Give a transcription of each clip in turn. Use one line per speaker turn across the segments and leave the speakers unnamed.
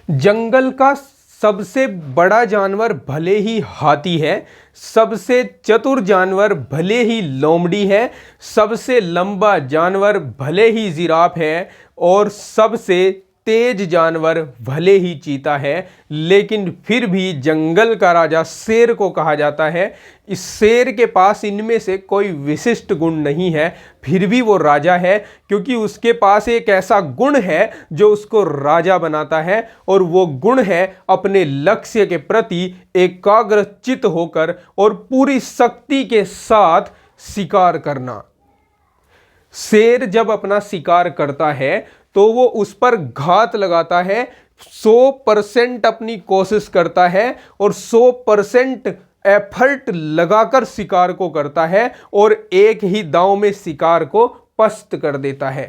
जंगल का सबसे बड़ा जानवर भले ही हाथी है, सबसे चतुर जानवर भले ही लोमड़ी है, सबसे लंबा जानवर भले ही जिराफ है और सबसे तेज जानवर भले ही चीता है, लेकिन फिर भी जंगल का राजा शेर को कहा जाता है। इस शेर के पास इनमें से कोई विशिष्ट गुण नहीं है, फिर भी वो राजा है, क्योंकि उसके पास एक ऐसा गुण है जो उसको राजा बनाता है, और वो गुण है अपने लक्ष्य के प्रति एकाग्रचित्त होकर और पूरी शक्ति के साथ शिकार करना। शेर जब अपना शिकार करता है तो वो उस पर घात लगाता है, 100% अपनी कोशिश करता है और 100% एफर्ट लगाकर शिकार को करता है और एक ही दांव में शिकार को पस्त कर देता है।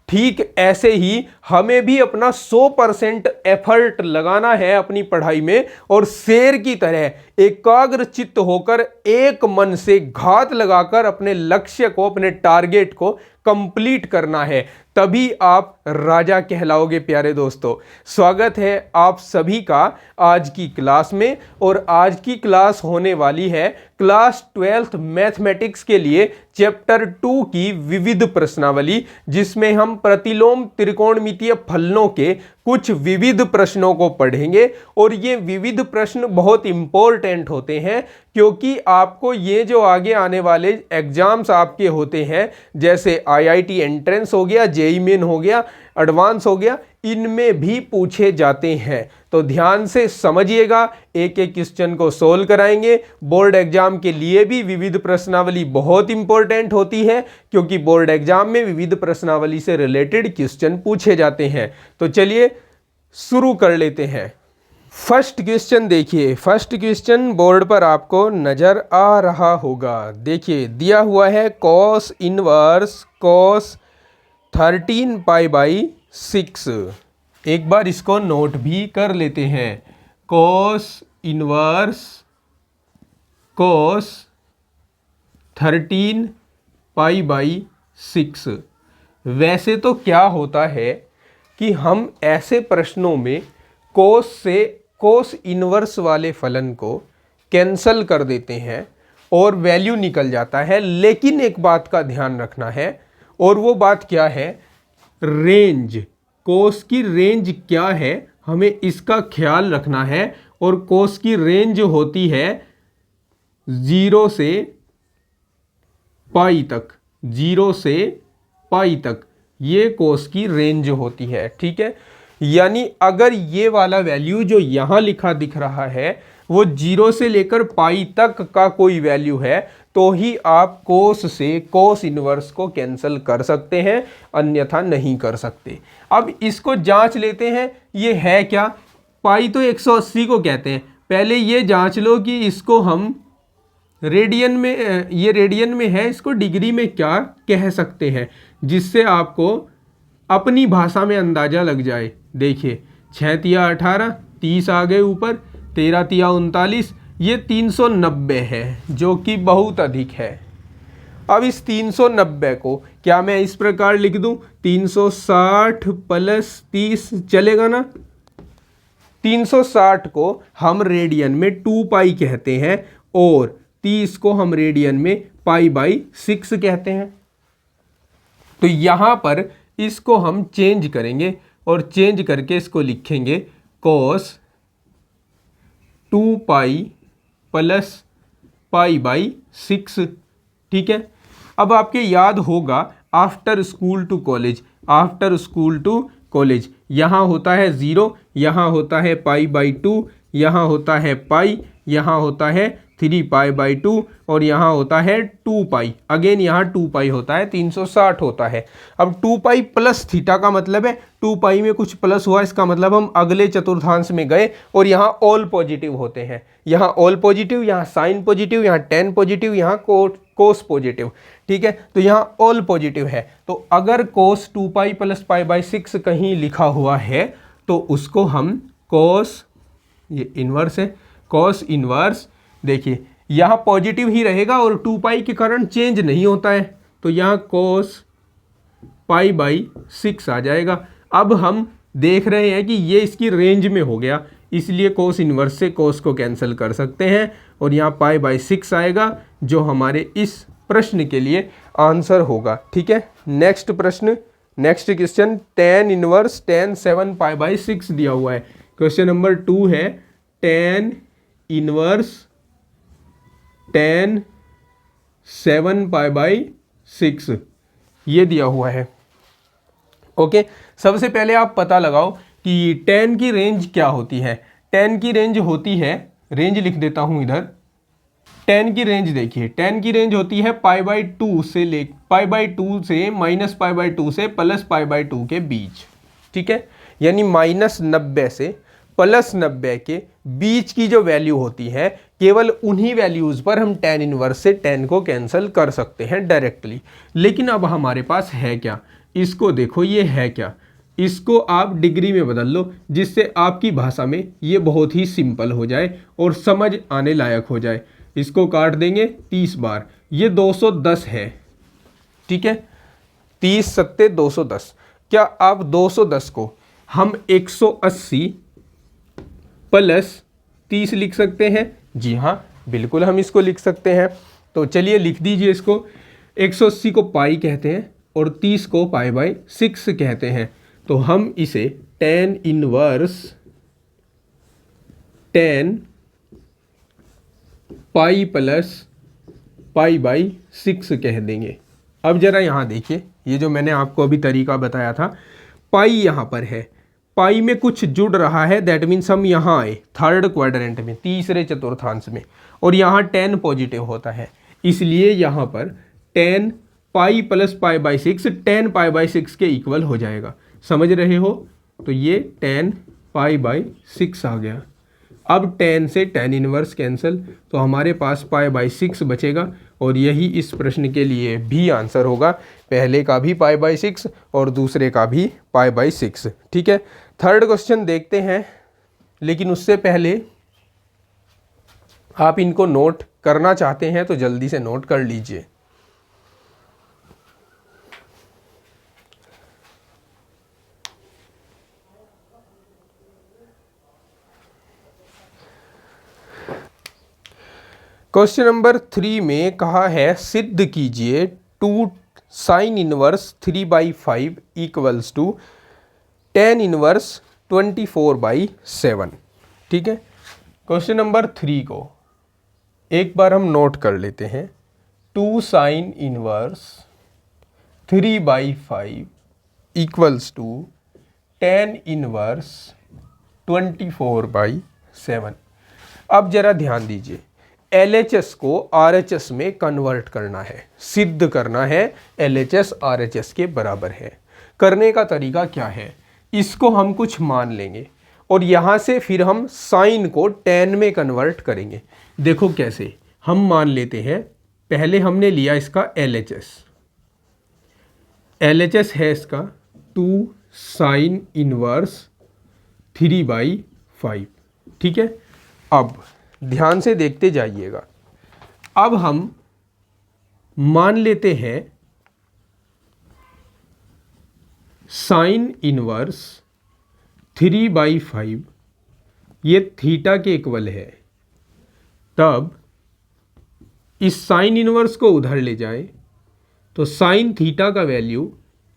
ठीक ऐसे ही हमें भी अपना 100% एफर्ट लगाना है अपनी पढ़ाई में और शेर की तरह एकाग्रचित्त होकर एक मन से घात लगाकर अपने लक्ष्य को, अपने टारगेट को कंप्लीट करना है, तभी आप राजा कहलाओगे। प्यारे दोस्तों, स्वागत है आप सभी का आज की क्लास में। और आज की क्लास होने वाली है क्लास 12th मैथमेटिक्स के लिए चैप्टर 2 की विविध प्रश्नावली, जिसमें हम प्रतिलोम त्रिकोणमितीय फलनों के कुछ विविध प्रश्नों को पढ़ेंगे। और ये विविध प्रश्न बहुत इंपॉर्टेंट होते हैं, क्योंकि आपको ये जो आगे आने वाले एग्जाम्स आपके होते हैं, जैसे IIT एंट्रेंस हो गया, जेईई मेन हो गया, एडवांस हो गया, इनमें भी पूछे जाते हैं। तो ध्यान से समझिएगा, एक एक क्वेश्चन को सोल्व कराएंगे। बोर्ड एग्जाम के लिए भी विविध प्रश्नावली बहुत इंपॉर्टेंट होती है, क्योंकि बोर्ड एग्जाम में विविध प्रश्नावली से रिलेटेड क्वेश्चन पूछे जाते हैं। तो चलिए शुरू कर लेते हैं। फर्स्ट क्वेश्चन देखिए, फर्स्ट क्वेश्चन बोर्ड पर आपको नजर आ रहा होगा। देखिए दिया हुआ है cos इनवर्स cos 13 π/6। एक बार इसको नोट भी कर लेते हैं। cos inverse cos 13 π/6। वैसे तो क्या होता है कि हम ऐसे प्रश्नों में cos से cos इनवर्स वाले फलन को कैंसल कर देते हैं और वैल्यू निकल जाता है। लेकिन एक बात का ध्यान रखना है, और वो बात क्या है, रेंज, cos की रेंज क्या है, हमें इसका ख्याल रखना है। और cos की रेंज होती है 0 से पाई तक, 0 से पाई तक ये cos की रेंज होती है। ठीक है, यानी अगर ये वाला वैल्यू जो यहाँ लिखा दिख रहा है वो 0 से लेकर पाई तक का कोई वैल्यू है, तो ही आप cos से cos इनवर्स को कैंसिल कर सकते हैं, अन्यथा नहीं कर सकते। अब इसको जांच लेते हैं, ये है क्या। पाई तो 180 को कहते हैं। पहले ये जांच लो कि इसको हम रेडियन में, ये रेडियन में है, इसको डिग्री में क्या कह सकते हैं, जिससे आपको अपनी भाषा में अंदाजा लग जाए। देखिए 6 तिया 18, 30 आ गए ऊपर, 13 तिया 39, ये 390 है, जो कि बहुत अधिक है। अब इस 390 को क्या मैं इस प्रकार लिख दूं, 360 + 30 चलेगा ना। 360 को हम रेडियन में 2 पाई कहते हैं और 30 को हम रेडियन में π/6 कहते हैं। तो यहां पर इसको हम चेंज करेंगे और चेंज करके इसको लिखेंगे cos 2π + π/6। ठीक है, अब आपके याद होगा after school to college, after school to college यहाँ होता है 0, यहाँ होता है π/2, यहाँ होता है पाई, यहाँ होता है 3π/2 और यहाँ होता है 2π। अगेन यहाँ 2π होता है, 360 होता है। अब 2π + थीटा का मतलब है 2π में कुछ प्लस हुआ, इसका मतलब हम अगले चतुर्थांश में गए और यहाँ ऑल पॉजिटिव होते हैं। यहाँ ऑल पॉजिटिव, यहाँ साइन पॉजिटिव, यहाँ टेन पॉजिटिव, यहाँ कोस पॉजिटिव। ठीक है, तो यहाँ ऑल पॉजिटिव है। तो अगर cos 2π + π/6 कहीं लिखा हुआ है तो उसको हम cos, ये इनवर्स है, cos इनवर्स, देखिए यहाँ पॉजिटिव ही रहेगा और 2π के कारण चेंज नहीं होता है, तो यहाँ cos π/6 आ जाएगा। अब हम देख रहे हैं कि ये इसकी रेंज में हो गया, इसलिए कोस इन्वर्स से कोस को कैंसिल कर सकते हैं और यहाँ π/6 आएगा जो हमारे इस प्रश्न के लिए आंसर होगा। ठीक है, नेक्स्ट प्रश्न, next question, tan inverse tan 7 π/6 दिया हुआ है। क्वेश्चन नंबर 2 है tan इनवर्स tan 7 π/6 ये दिया हुआ है। ओके, सबसे पहले आप पता लगाओ कि tan की रेंज क्या होती है। tan की रेंज होती है, रेंज लिख देता हूं इधर, tan की रेंज देखिए, tan की रेंज होती है π/2 से π/2 से -π/2 से +π/2 के बीच। ठीक है, यानी -90 से +90 के बीच की जो वैल्यू होती है, केवल उन्हीं वैल्यूज़ पर हम tan इनवर्स से tan को कैंसिल कर सकते हैं डायरेक्टली। लेकिन अब हमारे पास है क्या, इसको देखो, ये है क्या, इसको आप डिग्री में बदल लो जिससे आपकी भाषा में ये बहुत ही सिंपल हो जाए और समझ आने लायक हो जाए। इसको काट देंगे 30 बार, ये 210 है। ठीक है, 30 सत्ते 210। क्या आप 210 को हम 180 + 30 लिख सकते हैं? जी हाँ, बिल्कुल हम इसको लिख सकते हैं। तो चलिए लिख दीजिए इसको। 180 को पाई कहते हैं और 30 को π/6 कहते हैं। तो हम इसे tan इनवर्स tan पाई + π/6 कह देंगे। अब जरा यहाँ देखिए, ये जो मैंने आपको अभी तरीका बताया था, पाई यहाँ पर है, पाई में कुछ जुड़ रहा है, दैट मीन्स हम यहाँ आए थर्ड क्वाड्रेंट में, तीसरे चतुर्थांश में, और यहाँ tan पॉजिटिव होता है, इसलिए यहाँ पर tan पाई + π/6 tan π/6 के इक्वल हो जाएगा। समझ रहे हो? तो ये tan π/6 आ गया। अब tan से tan इनवर्स कैंसिल, तो हमारे पास π/6 बचेगा और यही इस प्रश्न के लिए भी आंसर होगा, पहले का भी π/6 और दूसरे का भी π/6। ठीक है, थर्ड क्वेश्चन देखते हैं, लेकिन उससे पहले आप इनको नोट करना चाहते हैं तो जल्दी से नोट कर लीजिए। क्वेश्चन नंबर 3 में कहा है सिद्ध कीजिए 2 sin इनवर्स 3/5 = tan इनवर्स 24/7। ठीक है, क्वेश्चन नंबर 3 को एक बार हम नोट कर लेते हैं। 2 sin इनवर्स 3/5 = tan इनवर्स 24/7। अब जरा ध्यान दीजिए, LHS को RHS में कन्वर्ट करना है, सिद्ध करना है LHS RHS के बराबर है। करने का तरीका क्या है, इसको हम कुछ मान लेंगे और यहाँ से फिर हम साइन को tan में कन्वर्ट करेंगे। देखो कैसे, हम मान लेते हैं, पहले हमने लिया इसका LHS है इसका 2 sin इनवर्स 3/5। ठीक है, अब ध्यान से देखते जाइएगा। अब हम मान लेते हैं साइन इनवर्स 3/5 ये थीटा के इक्वल है, तब इस साइन इनवर्स को उधर ले जाए तो साइन थीटा का वैल्यू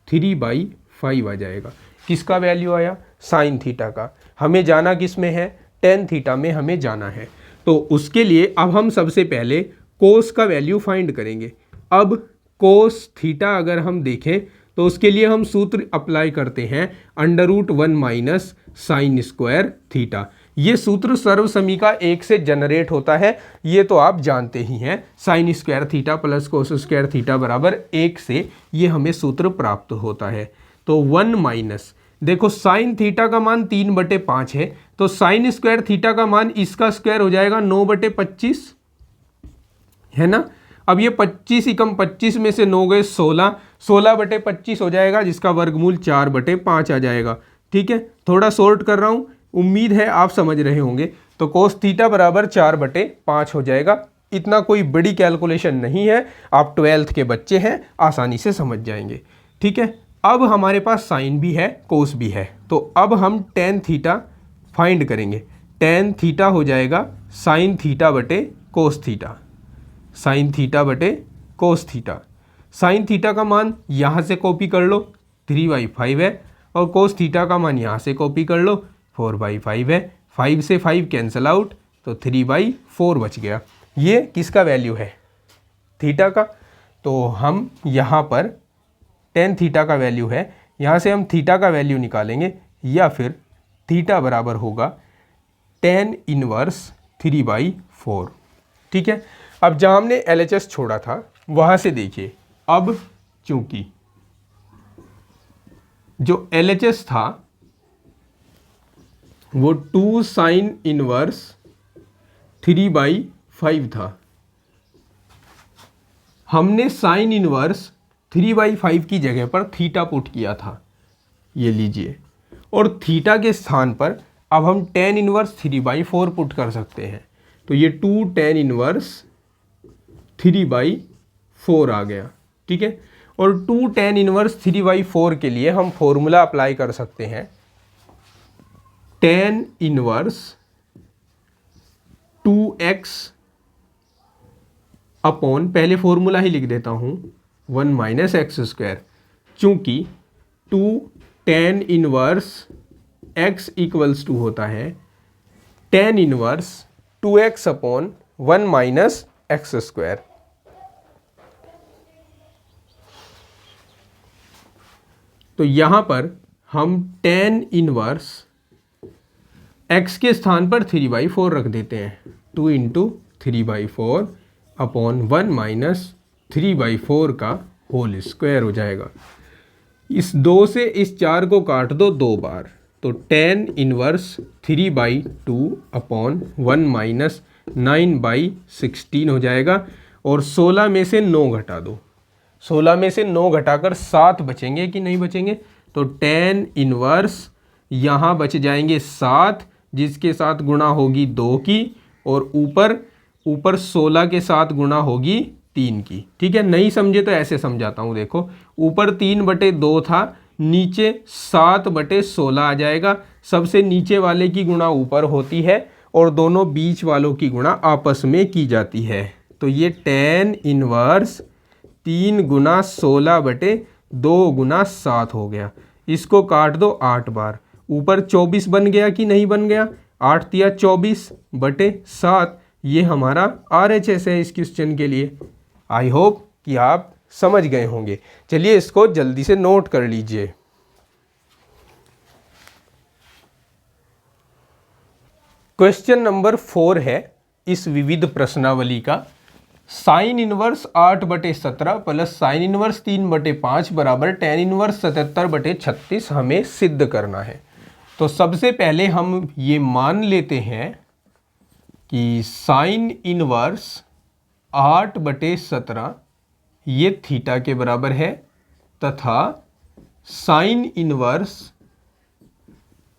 3/5 आ जाएगा। किसका वैल्यू आया? साइन थीटा का। हमें जाना किस में है? tan थीटा में हमें जाना है। तो उसके लिए अब हम सबसे पहले कोस का वैल्यू फाइंड करेंगे। अब कोस थीटा अगर हम देखें तो उसके लिए हम सूत्र अप्लाई करते हैं √1 - sin स्क्वायर थीटा। ये सूत्र सर्वसमीका 1 से जनरेट होता है, ये तो आप जानते ही हैं। sin square theta + cos square theta बराबर 1 से ये हमें सूत्र प्राप्त होता है। तो 1 देखो साइन थीटा का मान 3/5 है, तो साइन स्क्वायर थीटा का मान इसका स्क्वायर हो जाएगा 9/25, है ना। अब ये 25 = 25 में से 9 गए 16, 16/25 हो जाएगा, जिसका वर्गमूल 4/5 आ जाएगा। ठीक है, थोड़ा शॉर्ट कर रहा हूँ, उम्मीद है आप समझ रहे होंगे। तो कोस थीटा बराबर 4/5 हो जाएगा। इतना कोई बड़ी कैलकुलेशन नहीं है, आप 12th के बच्चे हैं, आसानी से समझ जाएंगे। ठीक है, अब हमारे पास साइन भी है कोस भी है, तो अब हम टेन थीटा फाइंड करेंगे। टेन थीटा हो जाएगा साइन थीटा बटे कोस थीटा, साइन थीटा बटे कोस थीटा। साइन थीटा का मान यहाँ से कॉपी कर लो 3/5 है, और कोस थीटा का मान यहाँ से कॉपी कर लो 4/5 है। 5 से 5 कैंसिल आउट, तो 3/4 बच गया। ये किसका वैल्यू है? थीटा का। तो हम यहाँ पर टेन थीटा का वैल्यू है, यहाँ से हम थीटा का वैल्यू निकालेंगे, या फिर थीटा बराबर होगा टेन इनवर्स 3/4। ठीक है। अब जहाँ हमने LHS छोड़ा था वहाँ से देखिए, अब चूंकि जो LHS था वो 2 साइन इनवर्स 3/5 था, हमने साइन इनवर्स 3/5 की जगह पर थीटा पुट किया था, ये लीजिए, और थीटा के स्थान पर अब हम टेन इनवर्स 3/4 पुट कर सकते हैं। तो ये 2 टेन इनवर्स 3/4 आ गया। ठीक है। और 2 टेन इनवर्स 3/4 के लिए हम फॉर्मूला अप्लाई कर सकते हैं, टेन इनवर्स 2x अपॉन, पहले फॉर्मूला ही लिख देता हूं, 1 - x²। चूंकि 2 tan inverse x equals to होता है tan inverse 2x upon 1 - x²। तो यहां पर हम टेन इनवर्स x के स्थान पर 3/4 रख देते हैं, 2 × 3/4 अपॉन 1 - 3/4 का होल स्क्वायर हो जाएगा। इस 2 से इस 4 को काट दो 2 बार, तो टेन इनवर्स 3/2 अपॉन 1 - 9/16 हो जाएगा। और 16 में से 9 घटा दो, 16 में से 9 घटाकर 7 बचेंगे कि नहीं बचेंगे? तो टेन इनवर्स यहाँ बच जाएंगे 7, जिसके साथ गुणा होगी 2 की, और ऊपर 16 के साथ गुणा होगी 3 की। ठीक है। नहीं समझे तो ऐसे समझाता हूँ, देखो ऊपर 3/2 था, नीचे 7/16 आ जाएगा। सबसे नीचे वाले की गुणा ऊपर होती है और दोनों बीच वालों की गुणा आपस में की जाती है। तो ये टेन इनवर्स 3 × 16/2 × 7 हो गया। इसको काट दो 8 बार, ऊपर 24 बन गया कि नहीं बन गया? 8 × 24/7, ये हमारा RHS है इस क्वेश्चन के लिए। आई होप कि आप समझ गए होंगे। चलिए इसको जल्दी से नोट कर लीजिए। क्वेश्चन नंबर 4 है इस विविध प्रश्नावली का, sign inverse 8/17 plus sine inverse 3/5 बराबर टेन इनवर्स 77/36 हमें सिद्ध करना है। तो सबसे पहले हम ये मान लेते हैं कि साइन इनवर्स 8/17 ये थीटा के बराबर है, तथा साइन इनवर्स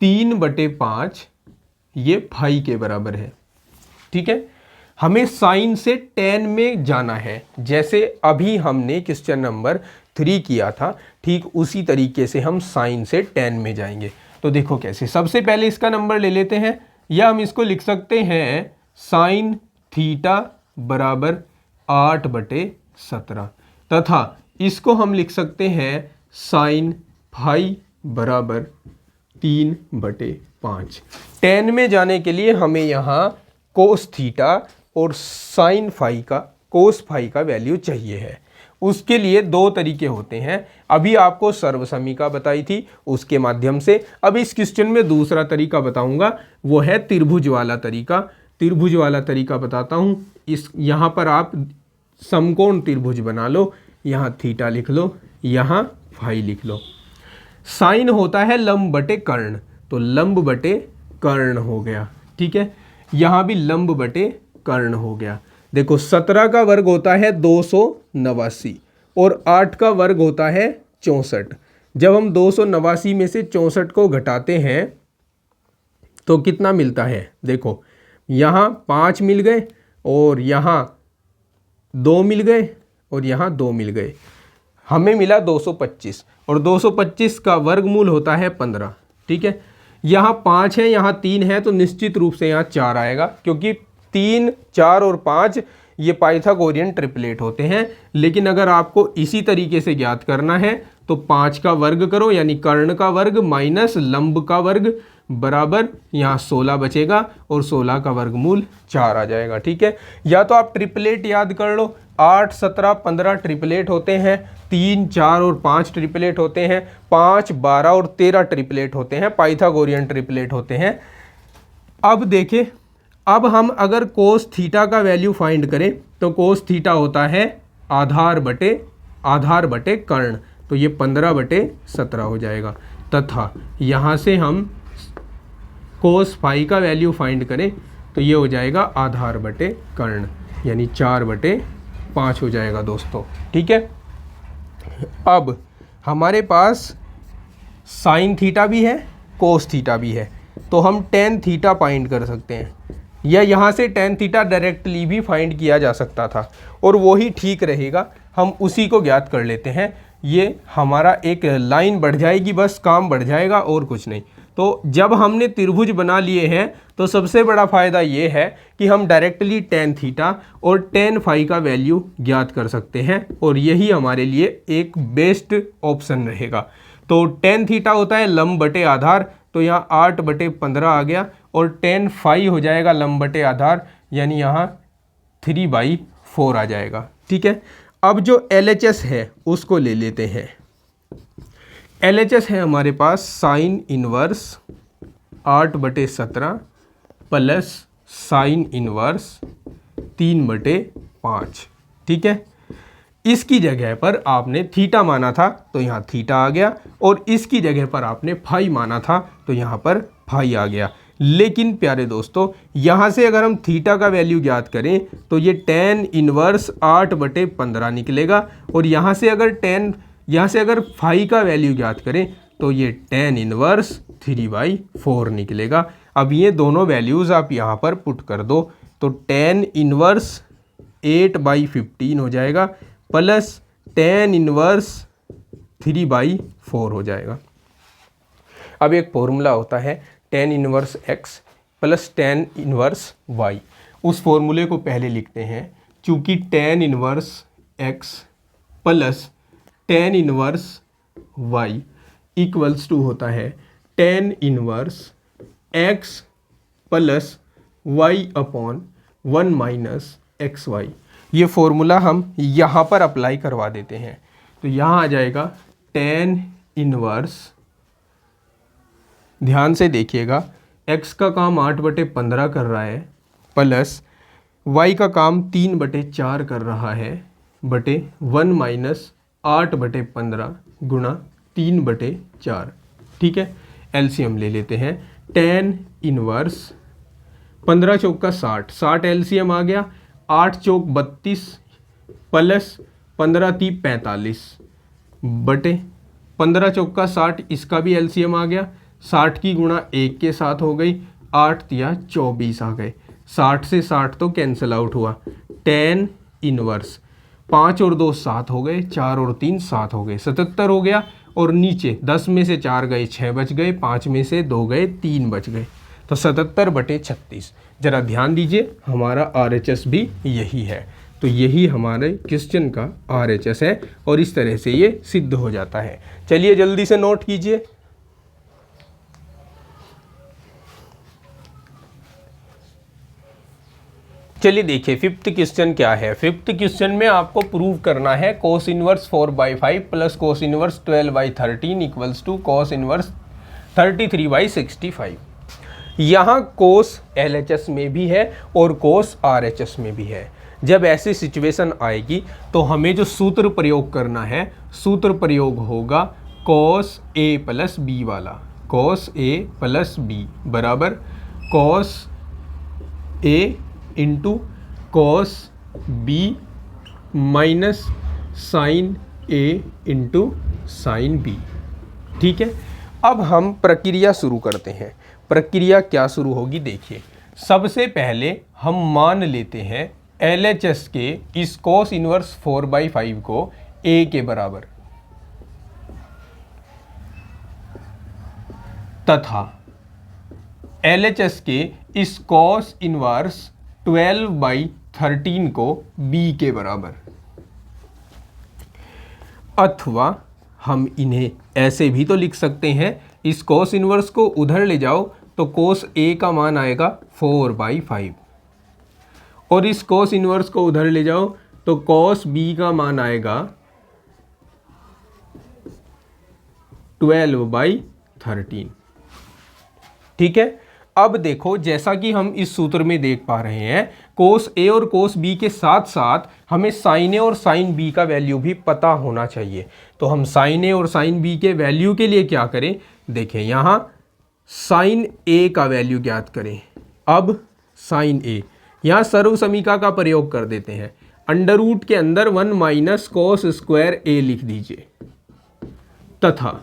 3/5 ये फाई के बराबर है। ठीक है। हमें साइन से टेन में जाना है, जैसे अभी हमने क्वेश्चन नंबर 3 किया था, ठीक उसी तरीके से हम साइन से टेन में जाएंगे। तो देखो कैसे, सबसे पहले इसका नंबर ले लेते हैं, या हम इसको लिख सकते हैं साइन थीटा बराबर 8/17, तथा इसको हम लिख सकते हैं साइन फाई बराबर 3/5। टेन में जाने के लिए हमें यहाँ कोस थीटा और साइन फाई का, कोस फाई का वैल्यू चाहिए है। उसके लिए 2 तरीके होते हैं। अभी आपको सर्वसमीका बताई थी, उसके माध्यम से। अब इस क्वेश्चन में दूसरा तरीका बताऊंगा, वो है त्रिभुज वाला तरीका। त्रिभुज वाला तरीका बताता हूं। इस यहाँ पर आप समकोण त्रिभुज बना लो, यहाँ थीटा लिख लो, यहाँ फाई लिख लो। साइन होता है लंब बटे कर्ण, तो लंब बटे कर्ण हो गया। ठीक है। यहाँ भी लंब बटे कर्ण हो गया। देखो 17 का वर्ग होता है 289 और 8 का वर्ग होता है 64। जब हम 289 में से 64 को घटाते हैं तो कितना मिलता है? देखो यहाँ 5 मिल गए, और यहाँ 2 मिल गए, और यहाँ 2 मिल गए। हमें मिला 225 और 225 का वर्गमूल होता है 15। ठीक है, यहाँ 5 है, यहाँ 3 है, तो निश्चित रूप से यहाँ 4 आएगा, क्योंकि 3, 4 और 5 ये पाइथागोरियन ट्रिपलेट होते हैं। लेकिन अगर आपको इसी तरीके से ज्ञात करना है तो 5 का वर्ग करो, यानी कर्ण का वर्ग माइनस लंब का वर्ग बराबर यहाँ 16 बचेगा और 16 का वर्गमूल 4 आ जाएगा। ठीक है, या तो आप ट्रिपलेट याद कर लो, 8, 17, 15 ट्रिपलेट होते हैं, 3, 4 और 5 ट्रिपलेट होते हैं, 5, 12 और 13 ट्रिपलेट होते हैं, पाइथागोरियन ट्रिपलेट होते हैं। अब देखें, अब हम अगर कोस थीटा का वैल्यू फाइंड करें तो कोस थीटा होता है आधार बटे कर्ण, तो ये 15/17 हो जाएगा। तथा यहाँ से हम कोस फाई का वैल्यू फाइंड करें तो ये हो जाएगा आधार बटे कर्ण, यानी 4/5 हो जाएगा दोस्तों। ठीक है, अब हमारे पास साइन थीटा भी है, कोस थीटा भी है, तो हम टेन थीटा फाइंड कर सकते हैं, या यहाँ से टेन थीटा डायरेक्टली भी फाइंड किया जा सकता था और वो ही ठीक रहेगा, हम उसी को ज्ञात कर लेते हैं। ये हमारा एक लाइन बढ़ जाएगी, बस काम बढ़ जाएगा और कुछ नहीं। तो जब हमने त्रिभुज बना लिए हैं तो सबसे बड़ा फ़ायदा ये है कि हम डायरेक्टली टेन थीटा और टेन फाई का वैल्यू ज्ञात कर सकते हैं, और यही हमारे लिए एक बेस्ट ऑप्शन रहेगा। तो टेन थीटा होता है लंब बटे आधार, तो यहाँ 8/15 आ गया, और टेन फाई हो जाएगा लंब बटे आधार, यानी यहाँ 3/4 आ जाएगा। ठीक है, अब जो LHS है उसको ले लेते हैं। LHS है हमारे पास sine inverse 8/17 plus sine inverse 3/5। ठीक है, इसकी जगह पर आपने थीटा माना था तो यहाँ थीटा आ गया, और इसकी जगह पर आपने फाई माना था तो यहाँ पर फाई आ गया। लेकिन प्यारे दोस्तों, यहाँ से अगर हम थीटा का वैल्यू ज्ञात करें तो ये टेन इनवर्स 8/15 निकलेगा, और यहाँ से अगर फाई का वैल्यू ज्ञात करें तो ये टेन इनवर्स 3/4 निकलेगा। अब ये दोनों वैल्यूज़ आप यहाँ पर पुट कर दो तो टेन इनवर्स 8/15 हो जाएगा प्लस टेन इनवर्स 3/4 हो जाएगा। अब एक फॉर्मूला होता है tan inverse x plus tan inverse y, उस फॉर्मूले को पहले लिखते हैं। चूँकि tan inverse x plus tan inverse y equals to होता है टेन इनवर्स x प्लस y/1 माइनस xy। ये फॉर्मूला हम यहाँ पर अप्लाई करवा देते हैं, तो यहाँ आ जाएगा टेन इनवर्स, ध्यान से देखिएगा, x का काम 8/15 कर रहा है प्लस y का काम 3/4 कर रहा है बटे 1 माइनस 8/15 गुणा 3/4। ठीक है, एलसीएम ले लेते हैं। टेन इनवर्स 15 चौक का 60 एलसीएम आ गया, 8 चौक 32 प्लस 15 × 3 = 45 बटे 15 चौक का 60, इसका भी एलसीएम आ गया, 60 की गुणा 1 के साथ हो गई, 8 × 3 = 24 आ गए, 60 से 60 तो कैंसिल आउट हुआ। टेन इनवर्स 5 और 2 7 हो गए, 4 और 3 7 हो गए, 77 हो गया, और नीचे 10 में से 4 गए 6 बच गए, 5 में से 2 गए 3 बच गए, तो 77/36। जरा ध्यान दीजिए, हमारा RHS भी यही है, तो यही हमारे क्वेश्चन का RHS है, और इस तरह से ये सिद्ध हो जाता है। चलिए जल्दी से नोट कीजिए। चलिए देखिए फिफ्थ क्वेश्चन क्या है। फिफ्थ क्वेश्चन में आपको प्रूव करना है cos inverse 4/5 plus cos inverse 12/13 equals to cos inverse 33/65। यहाँ कोस LHS में भी है और कोस RHS में भी है। जब ऐसी सिचुएशन आएगी तो हमें जो सूत्र प्रयोग करना है, सूत्र प्रयोग होगा कोस A + B वाला। कोस A + B बराबर cos A into cos B minus sine A into sine B। ठीक है, अब हम प्रक्रिया शुरू करते हैं। प्रक्रिया क्या शुरू होगी देखिए, सबसे पहले हम मान लेते हैं LHS के इस कोस इनवर्स 4/5 को A के बराबर। तथा LHS के इस cos इनवर्स 12/13 को b के बराबर, अथवा हम इन्हें ऐसे भी तो लिख सकते हैं, इस cos इनवर्स को उधर ले जाओ तो cos A का मान आएगा 4/5 और इस cos इनवर्स को उधर ले जाओ तो cos B का मान आएगा 12/13। ठीक है। अब देखो, जैसा कि हम इस सूत्र में देख पा रहे हैं, cos A और cos B के साथ साथ हमें sin A और sin B का वैल्यू भी पता होना चाहिए। तो हम sin A और sin B के वैल्यू के लिए क्या करें, देखें यहाँ sin A का वैल्यू ज्ञात करें। अब sin A, यहाँ सर्व समीका का प्रयोग कर देते हैं, अंडर रूट के अंदर 1 माइनस cos स्क्वायर A लिख दीजिए, तथा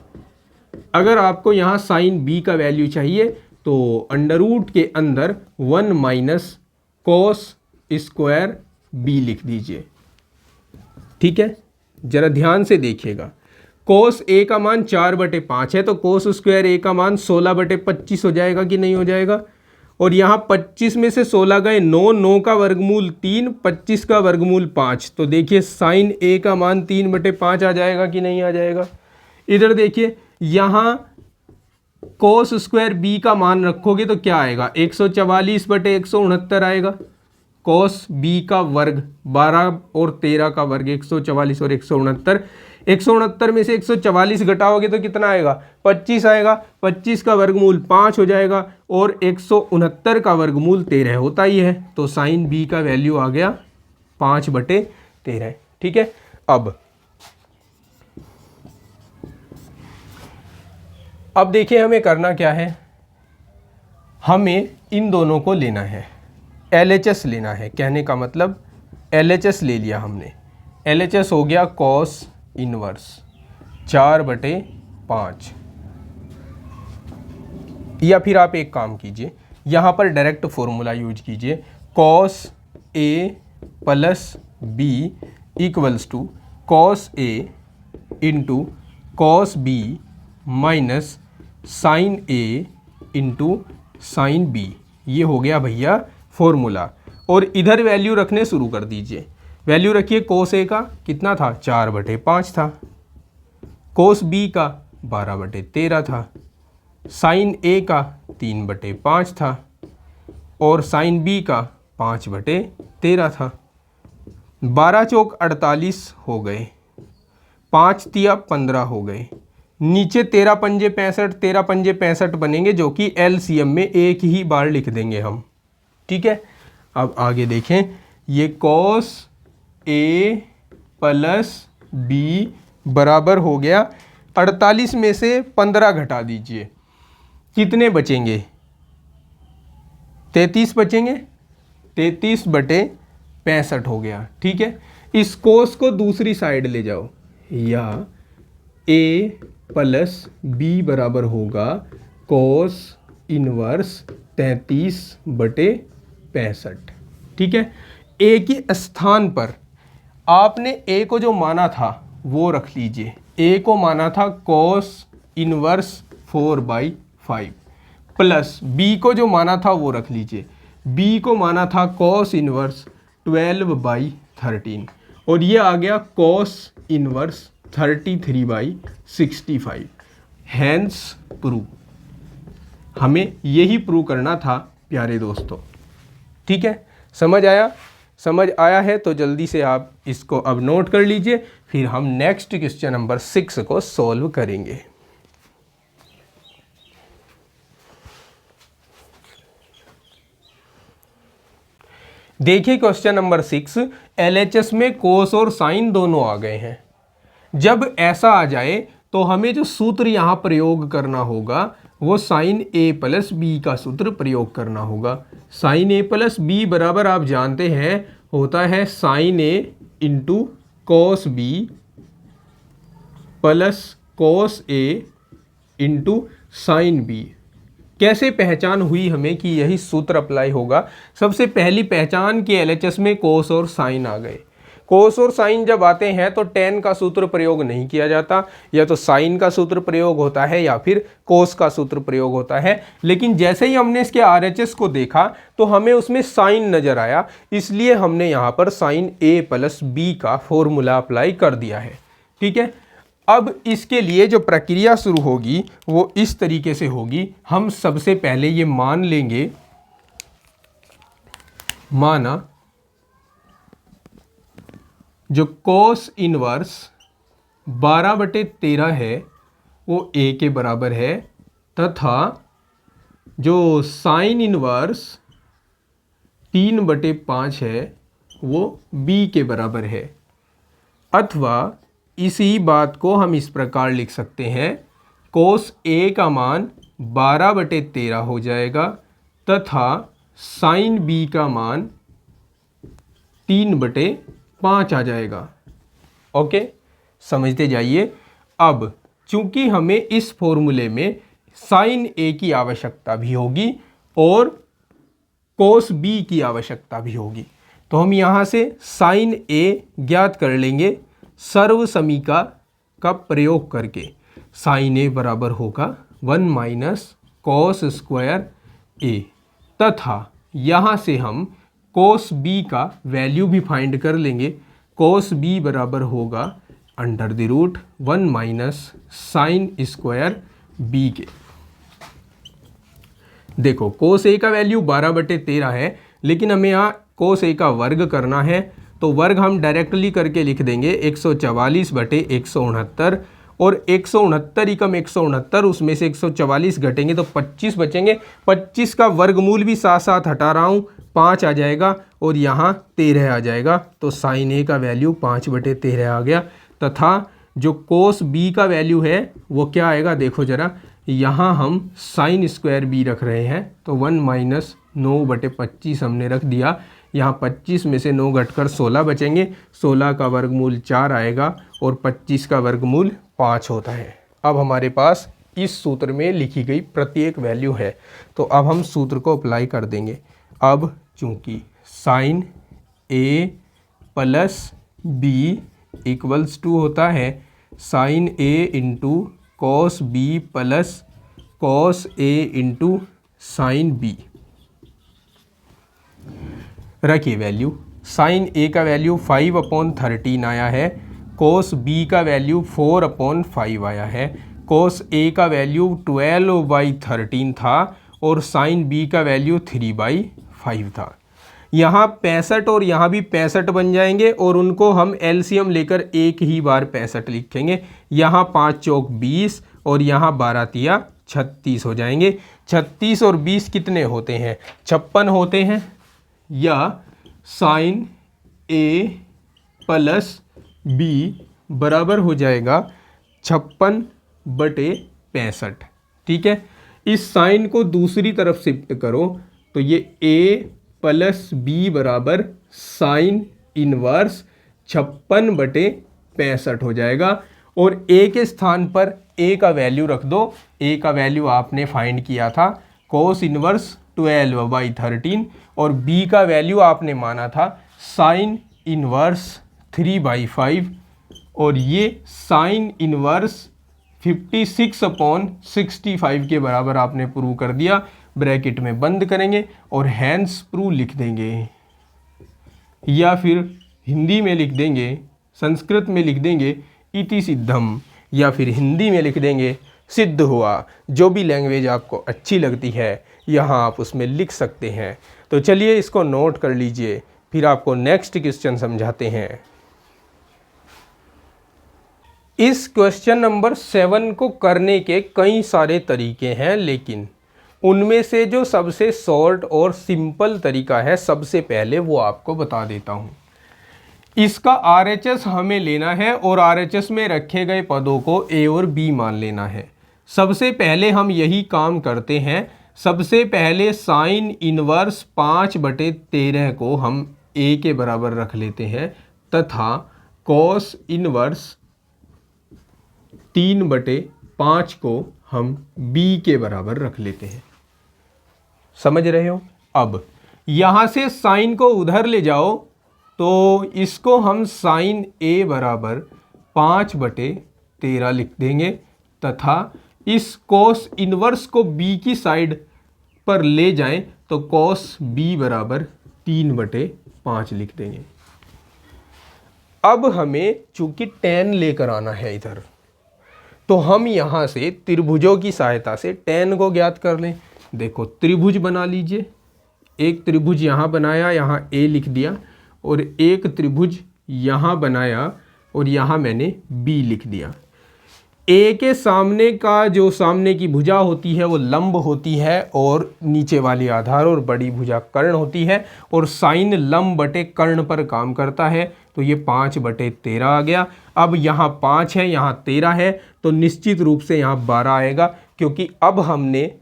अगर आपको यहाँ sin B का वैल्यू चाहिए तो अंडर रूट के अंदर 1 माइनस cos स्क्वायर B लिख दीजिए। ठीक है, जरा ध्यान से देखिएगा, cos A का मान 4/5 है तो cos स्क्वायर A का मान 16/25 हो जाएगा कि नहीं हो जाएगा। और यहाँ 25 में से 16 गए 9, 9 का वर्गमूल 3, 25 का वर्गमूल 5, तो देखिए sin A का मान 3/5 आ जाएगा कि नहीं आ जाएगा। इधर देखिए, यहाँ cos स्क्वायर B का मान रखोगे तो क्या आएगा, 144/169 आएगा। cos B का वर्ग 12 और 13 का वर्ग 144 और 169, 169 में से 144 घटाओगे तो कितना आएगा, 25 आएगा। 25 का वर्गमूल 5 हो जाएगा और 169 का वर्गमूल 13 होता ही है, तो sin B का वैल्यू आ गया 5/13। ठीक है। अब देखिए हमें करना क्या है, हमें इन दोनों को लेना है, LHS लेना है। कहने का मतलब LHS ले लिया हमने, LHS हो गया cos इनवर्स 4/5, या फिर आप एक काम कीजिए, यहाँ पर डायरेक्ट फॉर्मूला यूज कीजिए, cos A plus B equals to cos A into cos B minus sin A into sin B। ये हो गया भैया फॉर्मूला। और इधर वैल्यू रखने शुरू कर दीजिए। वैल्यू रखिए, cos A का कितना था, 4/5 था, cos B का 12/13 था, sin A का 3/5 था और sin B का 5/13 था। 12 चौक 48 हो गए, 5 तिया 15 हो गए, नीचे 13 पंजे 65, 13 पंजे 65 बनेंगे, जो कि LCM में एक ही बार लिख देंगे हम। ठीक है। अब आगे देखें, ये cos A प्लस B बराबर हो गया 48 में से 15 घटा दीजिए, कितने बचेंगे, 33 बचेंगे, 33/65 हो गया। ठीक है। इस cos को दूसरी साइड ले जाओ, या A प्लस B बराबर होगा cos इनवर्स 33/65। ठीक है। A के स्थान पर आपने A को जो माना था वो रख लीजिए। A को माना था cos इनवर्स 4/5 प्लस B को जो माना था वो रख लीजिए। B को माना था cos इनवर्स 12/13 और ये आ गया cos इनवर्स 33/65। Hence prove. हमें यही प्रूव करना था प्यारे दोस्तों। ठीक है, समझ आया? समझ आया है तो जल्दी से आप इसको अब नोट कर लीजिए, फिर हम नेक्स्ट क्वेश्चन नंबर 6 को सॉल्व करेंगे। देखिए क्वेश्चन नंबर 6, LHS में कोस और साइन दोनों आ गए हैं। जब ऐसा आ जाए तो हमें जो सूत्र यहाँ प्रयोग करना होगा वो साइन A प्लस B का सूत्र प्रयोग करना होगा। साइन A प्लस B बराबर आप जानते हैं होता है sine A into cos B plus cos A into sine B। कैसे पहचान हुई हमें कि यही सूत्र अप्लाई होगा? सबसे पहली पहचान कि LHS में कोस और साइन आ गए। कोस और साइन जब आते हैं तो टेन का सूत्र प्रयोग नहीं किया जाता, या तो साइन का सूत्र प्रयोग होता है या फिर कोस का सूत्र प्रयोग होता है। लेकिन जैसे ही हमने इसके RHS को देखा तो हमें उसमें साइन नजर आया, इसलिए हमने यहाँ पर साइन A प्लस B का फॉर्मूला अप्लाई कर दिया है। ठीक है, अब इसके लिए जो प्रक्रिया शुरू होगी वो इस तरीके से होगी। हम सबसे पहले ये मान लेंगे, माना जो कोस इनवर्स 12/13 है वो A के बराबर है, तथा जो साइन इनवर्स 3/5 है वो B के बराबर है। अथवा इसी बात को हम इस प्रकार लिख सकते हैं, कोस A का मान 12/13 हो जाएगा तथा साइन B का मान 3/5 आ जाएगा। ओके, समझते जाइए। अब चूंकि हमें इस फॉर्मूले में साइन A की आवश्यकता भी होगी और कोस B की आवश्यकता भी होगी, तो हम यहाँ से साइन A ज्ञात कर लेंगे सर्व समीका का प्रयोग करके। साइन A बराबर होगा 1 माइनस कोस स्क्वायर A, तथा यहाँ से हम कोस B का वैल्यू भी फाइंड कर लेंगे। कोस B बराबर होगा √1 माइनस साइन स्क्वायर B के। देखो कोस A का वैल्यू 12/13 है, लेकिन हमें यहाँ कोस A का वर्ग करना है, तो वर्ग हम डायरेक्टली करके लिख देंगे 144/169, और 169 एकम 169, उसमें से 144 घटेंगे तो 25 बचेंगे। 25 का वर्गमूल भी साथ साथ हटा रहा हूँ, 5 आ जाएगा और यहाँ 13 आ जाएगा, तो साइन A का वैल्यू 5/13 आ गया। तथा जो कोस B का वैल्यू है वो क्या आएगा, देखो जरा, यहाँ हम साइन स्क्वायर B रख रहे हैं, तो 1 माइनस 9/25 हमने रख दिया। यहाँ 25 में से 9 घटकर 16 बचेंगे, 16 का वर्गमूल 4 आएगा और 25 का वर्गमूल 5 होता है। अब हमारे पास इस सूत्र में लिखी गई प्रत्येक वैल्यू है, तो अब हम सूत्र को अप्लाई कर देंगे। अब चूंकि sine A plus B equals to होता है sine A into cos B plus cos A into sine B। रखिए वैल्यू, साइन A का वैल्यू 5/13 आया है, कोस B का वैल्यू 4/5 आया है, कोस A का वैल्यू 12/13 था और साइन B का वैल्यू 3/5 था। यहाँ 65 और यहाँ भी 65 बन जाएंगे और उनको हम एलसीएम लेकर एक ही बार 65 लिखेंगे। यहाँ 5 चौक 20 और यहाँ 12 तिया 36 हो जाएंगे। 36 और 20 कितने होते हैं, 56 होते हैं, या साइन A प्लस B बराबर हो जाएगा 56/65। ठीक है, इस साइन को दूसरी तरफ शिफ्ट करो तो ये A प्लस B बराबर साइन इनवर्स 56/65 हो जाएगा। और A के स्थान पर A का वैल्यू रख दो। A का वैल्यू आपने फाइंड किया था कोस इनवर्स 12/13 और B का वैल्यू आपने माना था साइन इनवर्स 3/5, और ये साइन इनवर्स 56/65 के बराबर आपने प्रूव कर दिया। ब्रैकेट में बंद करेंगे और हैंस प्रूव लिख देंगे, या फिर हिंदी में लिख देंगे, संस्कृत में लिख देंगे इति सिद्धम, या फिर हिंदी में लिख देंगे सिद्ध हुआ। जो भी लैंग्वेज आपको अच्छी लगती है यहाँ आप उसमें लिख सकते हैं। तो चलिए इसको नोट कर लीजिए, फिर आपको नेक्स्ट क्वेश्चन समझाते हैं। इस क्वेश्चन नंबर 7 को करने के कई सारे तरीके हैं, लेकिन उनमें से जो सबसे शॉर्ट और सिंपल तरीका है, सबसे पहले वो आपको बता देता हूँ। इसका RHS हमें लेना है और RHS में रखे गए पदों को A और B मान लेना है। सबसे पहले हम यही काम करते हैं। सबसे पहले साइन इनवर्स 5/13 को हम A के बराबर रख लेते हैं, तथा कॉस इनवर्स 3/5 को हम B के बराबर रख लेते हैं। समझ रहे हो? अब यहाँ से साइन को उधर ले जाओ तो इसको हम साइन ए बराबर 5/13 लिख देंगे तथा इस कॉस इनवर्स को बी की साइड पर ले जाएं तो कॉस बी बराबर 3/5 लिख देंगे। अब हमें चूंकि tan लेकर आना है इधर, तो हम यहाँ से त्रिभुजों की सहायता से tan को ज्ञात कर लें। देखो त्रिभुज बना लीजिए, एक त्रिभुज यहाँ बनाया, यहाँ A लिख दिया, और एक त्रिभुज यहाँ बनाया और यहाँ मैंने B लिख दिया। A के सामने का जो सामने की भुजा होती है वो लंब होती है और नीचे वाली आधार और बड़ी भुजा कर्ण होती है, और साइन लंब बटे कर्ण पर काम करता है, तो ये 5/13 आ गया। अब यहाँ 5 है, यहाँ 13 है, तो निश्चित रूप से यहाँ 12 आएगा, क्योंकि अब हमने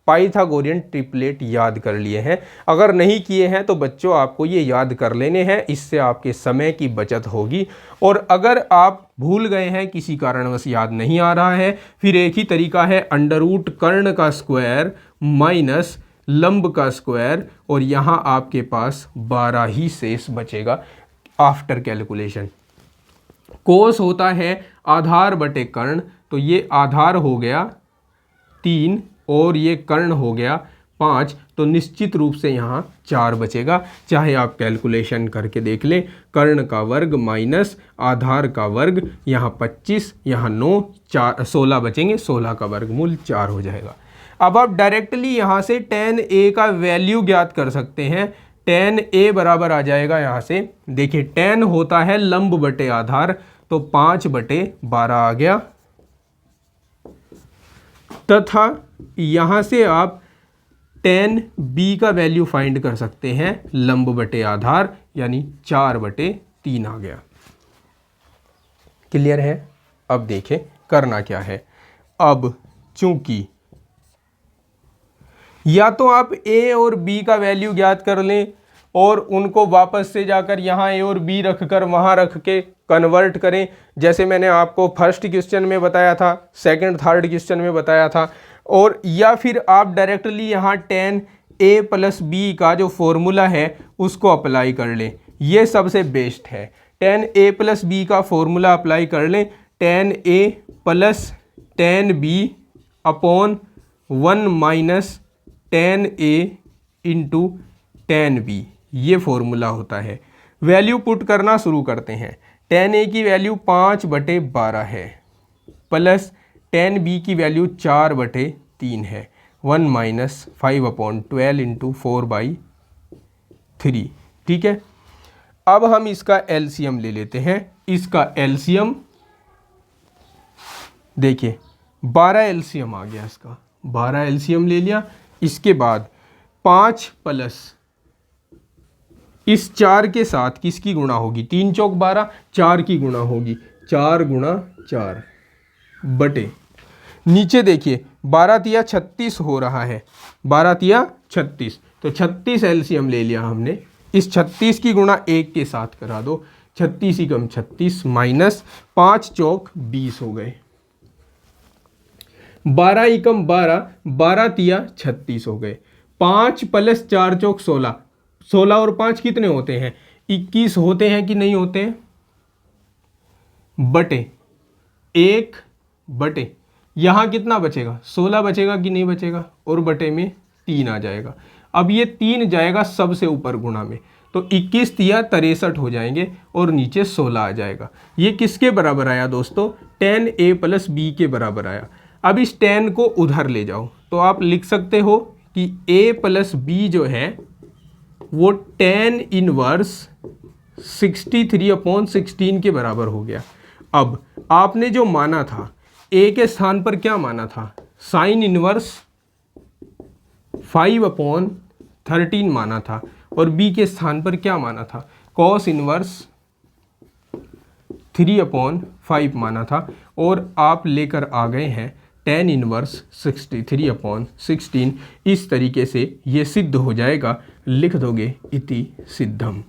पाइथागोरियन ट्रिपलेट याद कर लिए हैं। अगर नहीं किए हैं तो बच्चों आपको ये याद कर लेने हैं, इससे आपके समय की बचत होगी। और अगर आप भूल गए हैं, किसी कारणवश याद नहीं आ रहा है, फिर एक ही तरीका है, अंडर रूट कर्ण का स्क्वायर माइनस लंब का स्क्वायर, और यहाँ आपके पास 12 ही शेष बचेगा आफ्टर कैलकुलेशन। कोस होता है आधार बटे कर्ण, तो ये आधार हो गया 3 और ये कर्ण हो गया 5, तो निश्चित रूप से यहाँ 4 बचेगा। चाहे आप कैलकुलेशन करके देख लें, कर्ण का वर्ग माइनस आधार का वर्ग, यहाँ 25, यहाँ 9, 16 बचेंगे, 16 का वर्गमूल 4 हो जाएगा। अब आप डायरेक्टली यहाँ से tan a का वैल्यू ज्ञात कर सकते हैं। tan a बराबर आ जाएगा यहाँ से, देखिए tan होता है लंब बटे आधार, तो 5/12 आ गया, तथा यहाँ से आप tan b का वैल्यू फाइंड कर सकते हैं, लंब बटे आधार, यानी 4/3 आ गया। क्लियर है? अब देखें करना क्या है। अब चूंकि या तो आप a और b का वैल्यू ज्ञात कर लें और उनको वापस से जाकर यहाँ a और b रख कर वहाँ रख के कन्वर्ट करें, जैसे मैंने आपको फर्स्ट क्वेश्चन में बताया था, सेकंड थर्ड क्वेश्चन में बताया था, और या फिर आप डायरेक्टली यहाँ tan a प्लस b का जो फॉर्मूला है उसको अप्लाई कर लें, ये सबसे बेस्ट है। tan a प्लस b का फॉर्मूला अप्लाई कर लें, tan a plus tan b upon 1 minus tan a into tan b, ये फॉर्मूला होता है। वैल्यू पुट करना शुरू करते हैं। tan a की वैल्यू 5/12 है, प्लस tan b की वैल्यू 4/3 है, 1 माइनस 5/12 इंटू 4/3। ठीक है, अब हम इसका एलसीएम ले लेते हैं। इसका एलसीएम देखिए 12 एलसीएम आ गया, इसका 12 एलसीएम ले लिया। इसके बाद 5 प्लस इस 4 के साथ किसकी गुणा होगी, 3 चौक 12, 4 की गुणा होगी, 4 गुणा 4 बटे, नीचे देखिए 12 तिया 36 हो रहा है, 12 तिया 36, तो 36 एलसीएम ले लिया हमने। इस 36 की गुणा 1 के साथ करा दो, 36 ही कम 36 माइनस 5 चौक 20 हो गए, 12 ही कम 12, 12 तिया 36 हो गए, 5 प्लस 4 चौक 16, 16 और 5 कितने होते हैं, 21 होते हैं कि नहीं होते हैं, बटे 1 बटे यहाँ कितना बचेगा, 16 बचेगा कि नहीं बचेगा, और बटे में 3 आ जाएगा। अब ये 3 जाएगा सबसे ऊपर गुणा में, तो 21 तिया 63 हो जाएंगे और नीचे 16 आ जाएगा। ये किसके बराबर आया दोस्तों, tan a प्लस b के बराबर आया। अब इस tan को उधर ले जाओ, तो आप लिख सकते हो कि a प्लस b जो है वो tan इनवर्स 63/16 के बराबर हो गया। अब आपने जो माना था, a के स्थान पर क्या माना था, साइन इनवर्स 5/13 माना था, और b के स्थान पर क्या माना था, कॉस इनवर्स 3/5 माना था, और आप लेकर आ गए हैं tan इनवर्स 63/16। इस तरीके से ये सिद्ध हो जाएगा, लिख दोगे इति सिद्धम।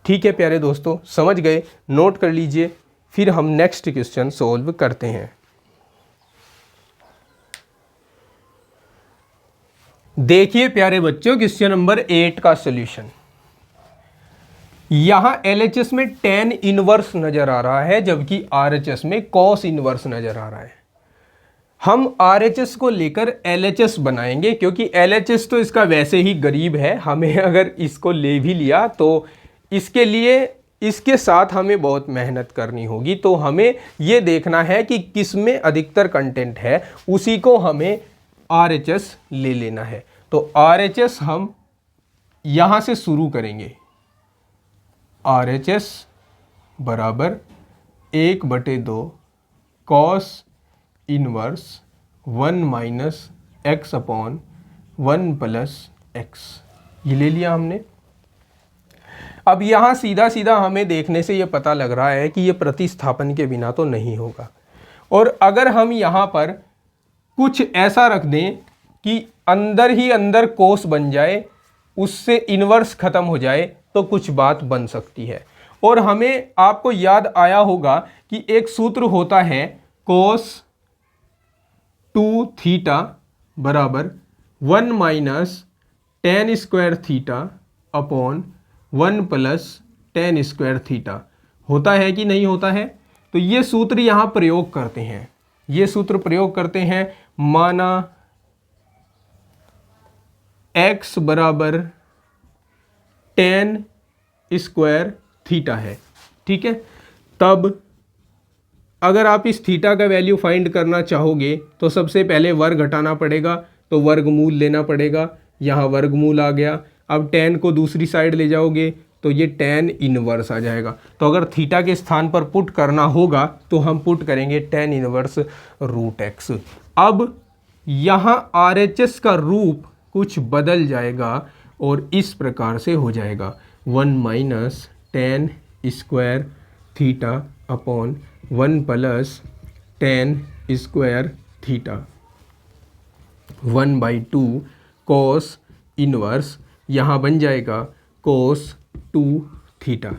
ठीक है प्यारे दोस्तों, समझ गए, नोट कर लीजिए, फिर हम नेक्स्ट क्वेश्चन सॉल्व करते हैं। देखिए प्यारे बच्चों, क्वेश्चन नंबर 8 का सॉल्यूशन। यहां LHS में tan इनवर्स नजर आ रहा है, जबकि RHS में cos इनवर्स नजर आ रहा है। हम RHS को लेकर LHS बनाएंगे, क्योंकि LHS तो इसका वैसे ही गरीब है। हमें अगर इसको ले भी लिया तो इसके लिए इसके साथ हमें बहुत मेहनत करनी होगी। तो हमें ये देखना है कि किस में अधिकतर कंटेंट है, उसी को हमें RHS ले लेना है। तो RHS हम यहां से शुरू करेंगे। RHS बराबर 1/2 cos inverse 1 minus x upon 1 plus x, ये ले लिया हमने। अब यहाँ सीधा सीधा हमें देखने से ये पता लग रहा है कि ये प्रतिस्थापन के बिना तो नहीं होगा। और अगर हम यहाँ पर कुछ ऐसा रख दें कि अंदर ही अंदर कोस बन जाए, उससे इन्वर्स खत्म हो जाए, तो कुछ बात बन सकती है। और हमें, आपको याद आया होगा कि एक सूत्र होता है कोस 2 थीटा बराबर 1 minus tan square theta upon 1 plus tan square theta. होता है कि नहीं होता है? तो ये सूत्र यहाँ प्रयोग करते हैं, ये सूत्र प्रयोग करते हैं। माना x बराबर tan स्क्वायर थीटा है, ठीक है। तब अगर आप इस थीटा का वैल्यू फाइंड करना चाहोगे तो सबसे पहले वर्ग घटाना पड़ेगा, तो वर्गमूल लेना पड़ेगा। यहाँ वर्गमूल आ गया। अब tan को दूसरी साइड ले जाओगे तो ये tan इनवर्स आ जाएगा। तो अगर थीटा के स्थान पर पुट करना होगा तो हम पुट करेंगे tan इनवर्स √x। अब यहाँ RHS का रूप कुछ बदल जाएगा और इस प्रकार से हो जाएगा 1 minus tan square theta upon 1 plus tan square theta 1/2 cos inverse, यहाँ बन जाएगा cos 2 थीटा।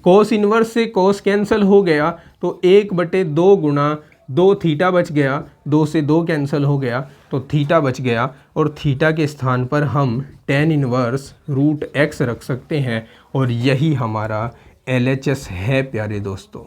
cos इनवर्स से cos कैंसिल हो गया तो 1/2 गुणा 2 थीटा बच गया, 2 से 2 कैंसिल हो गया तो थीटा बच गया। और थीटा के स्थान पर हम tan इनवर्स √x रख सकते हैं, और यही हमारा LHS है प्यारे दोस्तों,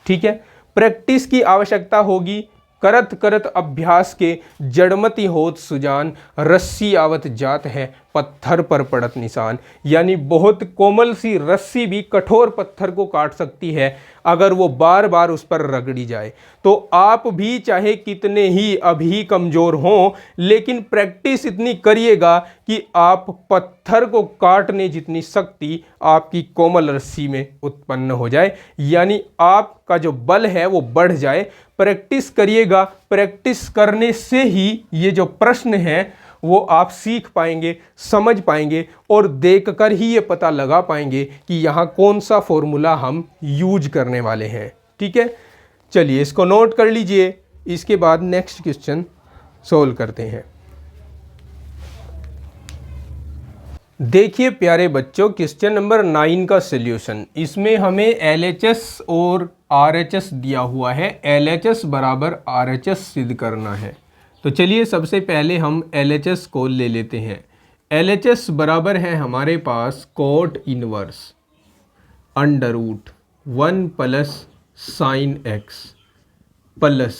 ठीक है। प्रैक्टिस की आवश्यकता होगी। करत करत अभ्यास के जड़मति होत सुजान, रस्सी आवत जात है पत्थर पर पड़त निशान। यानी बहुत कोमल सी रस्सी भी कठोर पत्थर को काट सकती है अगर वो बार बार उस पर रगड़ी जाए। तो आप भी चाहे कितने ही अभी कमज़ोर हों, लेकिन प्रैक्टिस इतनी करिएगा कि आप पत्थर को काटने जितनी शक्ति आपकी कोमल रस्सी में उत्पन्न हो जाए, यानी आपका जो बल है वो बढ़ जाए। प्रैक्टिस करिएगा। प्रैक्टिस करने से ही ये जो प्रश्न है वो आप सीख पाएंगे, समझ पाएंगे, और देखकर ही ये पता लगा पाएंगे कि यहाँ कौन सा फॉर्मूला हम यूज करने वाले हैं, ठीक है। चलिए इसको नोट कर लीजिए, इसके बाद नेक्स्ट क्वेश्चन सोल्व करते हैं। देखिए प्यारे बच्चों, क्वेश्चन नंबर 9 का सॉल्यूशन। इसमें हमें LHS और RHS दिया हुआ है। LHS बराबर RHS सिद्ध करना है। तो चलिए सबसे पहले हम LHS को ले लेते हैं। LHS बराबर है हमारे पास cot inverse √1 plus sine x plus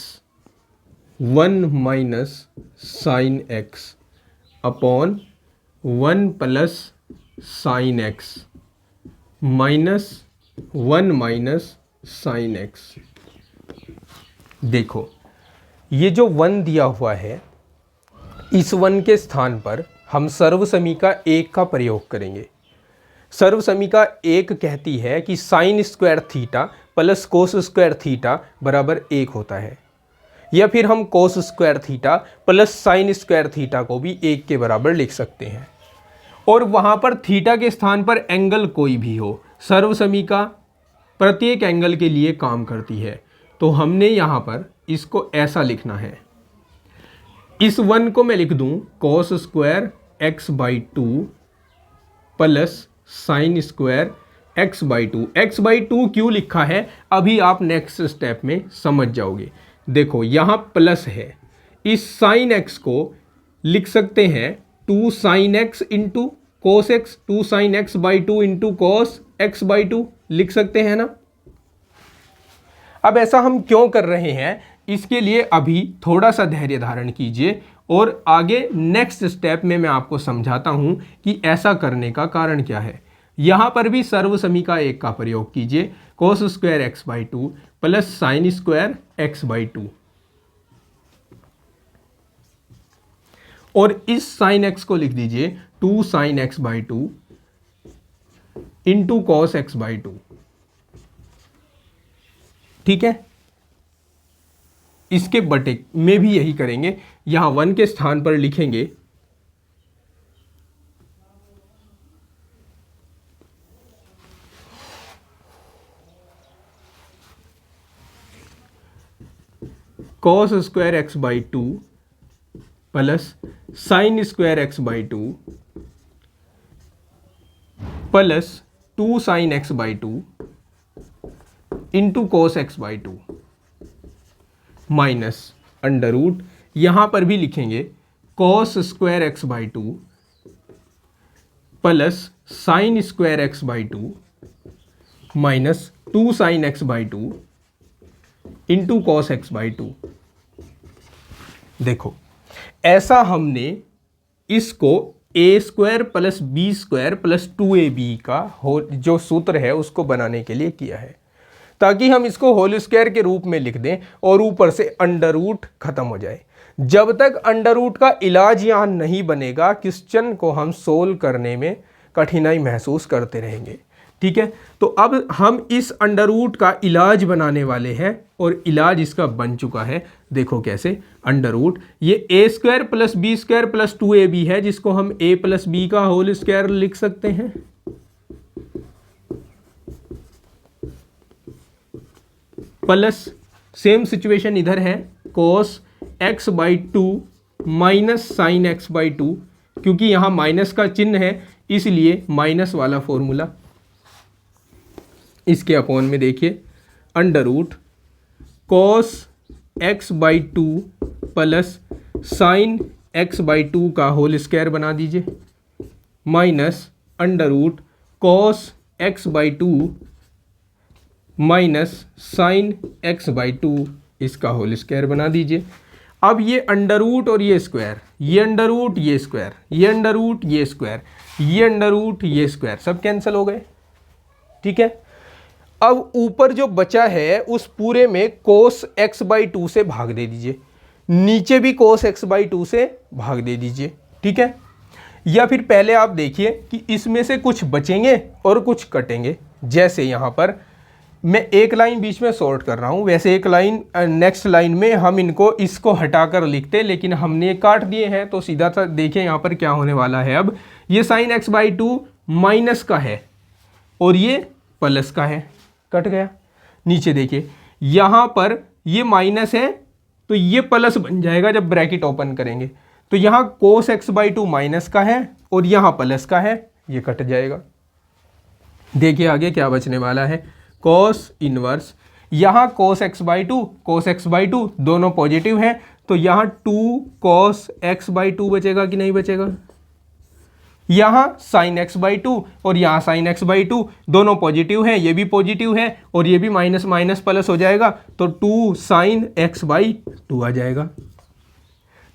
1 minus sine x upon 1 plus sine x minus 1 minus sine x। देखो ये जो 1 दिया हुआ है, इस 1 के स्थान पर हम सर्वसमीका 1 का प्रयोग करेंगे। सर्वसमीका 1 कहती है कि sign square theta plus cos square theta बराबर 1 होता है, या फिर हम cos square theta plus sine square theta को भी 1 के बराबर लिख सकते हैं। और वहाँ पर थीटा के स्थान पर एंगल कोई भी हो, सर्वसमीका प्रत्येक एंगल के लिए काम करती है। तो हमने यहाँ पर इसको ऐसा लिखना है। इस 1 को मैं लिख दूँ cos square x/2 plus sine square x/2। x/2 क्यों लिखा है अभी आप नेक्स्ट स्टेप में समझ जाओगे। देखो यहाँ प्लस है, इस साइन x को लिख सकते हैं 2 sin x into cos x, 2 sin x by 2 into cos x by 2 लिख सकते हैं ना। अब ऐसा हम क्यों कर रहे हैं, इसके लिए अभी थोड़ा सा धैर्य धारण कीजिए और आगे नेक्स्ट स्टेप में मैं आपको समझाता हूं कि ऐसा करने का कारण क्या है। यहां पर भी सर्वसमीका एक का प्रयोग कीजिए, cos square x by 2 plus sine square x by 2, और इस साइन एक्स को लिख दीजिए 2 sine x by 2 into cos x by 2। ठीक है, इसके बटे में भी यही करेंगे, यहां 1 के स्थान पर लिखेंगे cos square x by 2 plus sine square x by 2 plus 2 sine x by 2 into cos x by 2 minus under root, यहां पर भी लिखेंगे cos square x by 2 plus sine square x by 2 minus 2 sine x by 2 into cos x by 2। देखो, ऐसा हमने इसको a square plus b square plus 2ab का जो सूत्र है उसको बनाने के लिए किया है, ताकि हम इसको होल स्क्वायर के रूप में लिख दें और ऊपर से अंडर रूट खत्म हो जाए। जब तक अंडर रूट का इलाज यहां नहीं बनेगा, क्वेश्चन को हम सोल्व करने में कठिनाई महसूस करते रहेंगे। ठीक है, तो अब हम इस अंडर रूट का इलाज बनाने वाले हैं और इलाज इसका बन चुका है। देखो कैसे, अंडर रूट ये a square plus b square plus 2ab है, जिसको हम a प्लस बी का होल स्क्वायर लिख सकते हैं, प्लस सेम सिचुएशन इधर है cos x by 2 minus sine x by 2, क्योंकि यहां माइनस का चिन्ह है इसलिए माइनस वाला फॉर्मूला, इसके अपॉन में देखिए under root cos x by 2 plus sine x by 2 का होल स्क्वायर बना दीजिए, minus under root cos x by 2 minus sine x by 2 इसका होल स्क्वायर बना दीजिए। अब ये अंडर रूट और ये स्क्वायर, ये अंडर रूट ये स्क्वायर, ये अंडर रूट ये स्क्वायर, ये अंडर रूट ये स्क्वायर सब कैंसिल हो गए। ठीक है, अब ऊपर जो बचा है उस पूरे में कोस एक्स बाई 2 से भाग दे दीजिए, नीचे भी कोस एक्स बाई 2 से भाग दे दीजिए। ठीक है, या फिर पहले आप देखिए कि इसमें से कुछ बचेंगे और कुछ कटेंगे। जैसे यहाँ पर मैं एक लाइन बीच में शॉर्ट कर रहा हूँ, वैसे एक लाइन नेक्स्ट लाइन में हम इसको हटाकर लिखते, लेकिन हमने काट दिए हैं, तो सीधा सा देखिए यहाँ पर क्या होने वाला है। अब ये साइन एक्स बाई 2 माइनस का है और ये प्लस का है, कट गया। नीचे देखिए यहाँ पर ये माइनस है तो ये प्लस बन जाएगा जब ब्रैकेट ओपन करेंगे, तो यहाँ कोस एक्स बाई 2 माइनस का है और यहाँ प्लस का है, ये कट जाएगा। देखिए आगे क्या बचने वाला है, कोस इनवर्स, यहाँ कोस एक्स बाई 2 दोनों पॉजिटिव हैं, तो यहाँ 2 कोस एक्स बाई 2 बचेगा कि नहीं बचेगा। यहाँ साइन एक्स बाई 2 और यहाँ साइन एक्स बाई 2 दोनों पॉजिटिव हैं, ये भी पॉजिटिव है और ये भी माइनस माइनस प्लस हो जाएगा, तो 2 साइन एक्स बाई 2 आ जाएगा।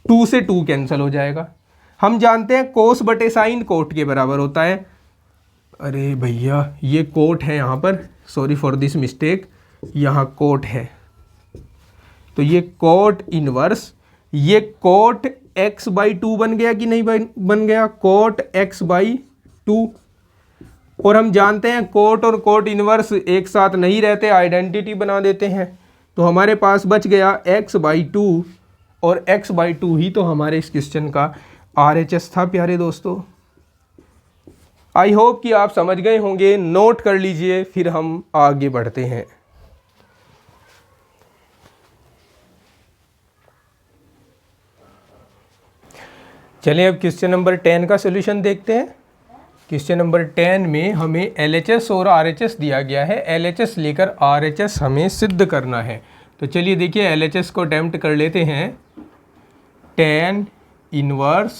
2 से 2 कैंसिल हो जाएगा। हम जानते हैं कोस बटे साइन कोट के बराबर होता है। अरे भैया ये कोट है यहाँ पर, सॉरी फॉर दिस मिस्टेक, यहाँ कोट है, तो ये कोट इनवर्स, ये कोट एक्स बाई 2 बन गया कि नहीं बन गया, कोट एक्स बाई 2। और हम जानते हैं कोट और कोट इनवर्स एक साथ नहीं रहते, आइडेंटिटी बना देते हैं, तो हमारे पास बच गया एक्स बाई 2 और एक्स बाई 2 ही तो हमारे इस क्वेश्चन का RHS था प्यारे दोस्तों। आई होप कि आप समझ गए होंगे, नोट कर लीजिए, फिर हम आगे बढ़ते हैं। चलिए अब क्वेश्चन नंबर 10 का सॉल्यूशन देखते हैं। क्वेश्चन नंबर 10 में हमें LHS और RHS दिया गया है, LHS लेकर RHS हमें सिद्ध करना है। तो चलिए देखिए LHS को अटेम्प्ट कर लेते हैं। 10 inverse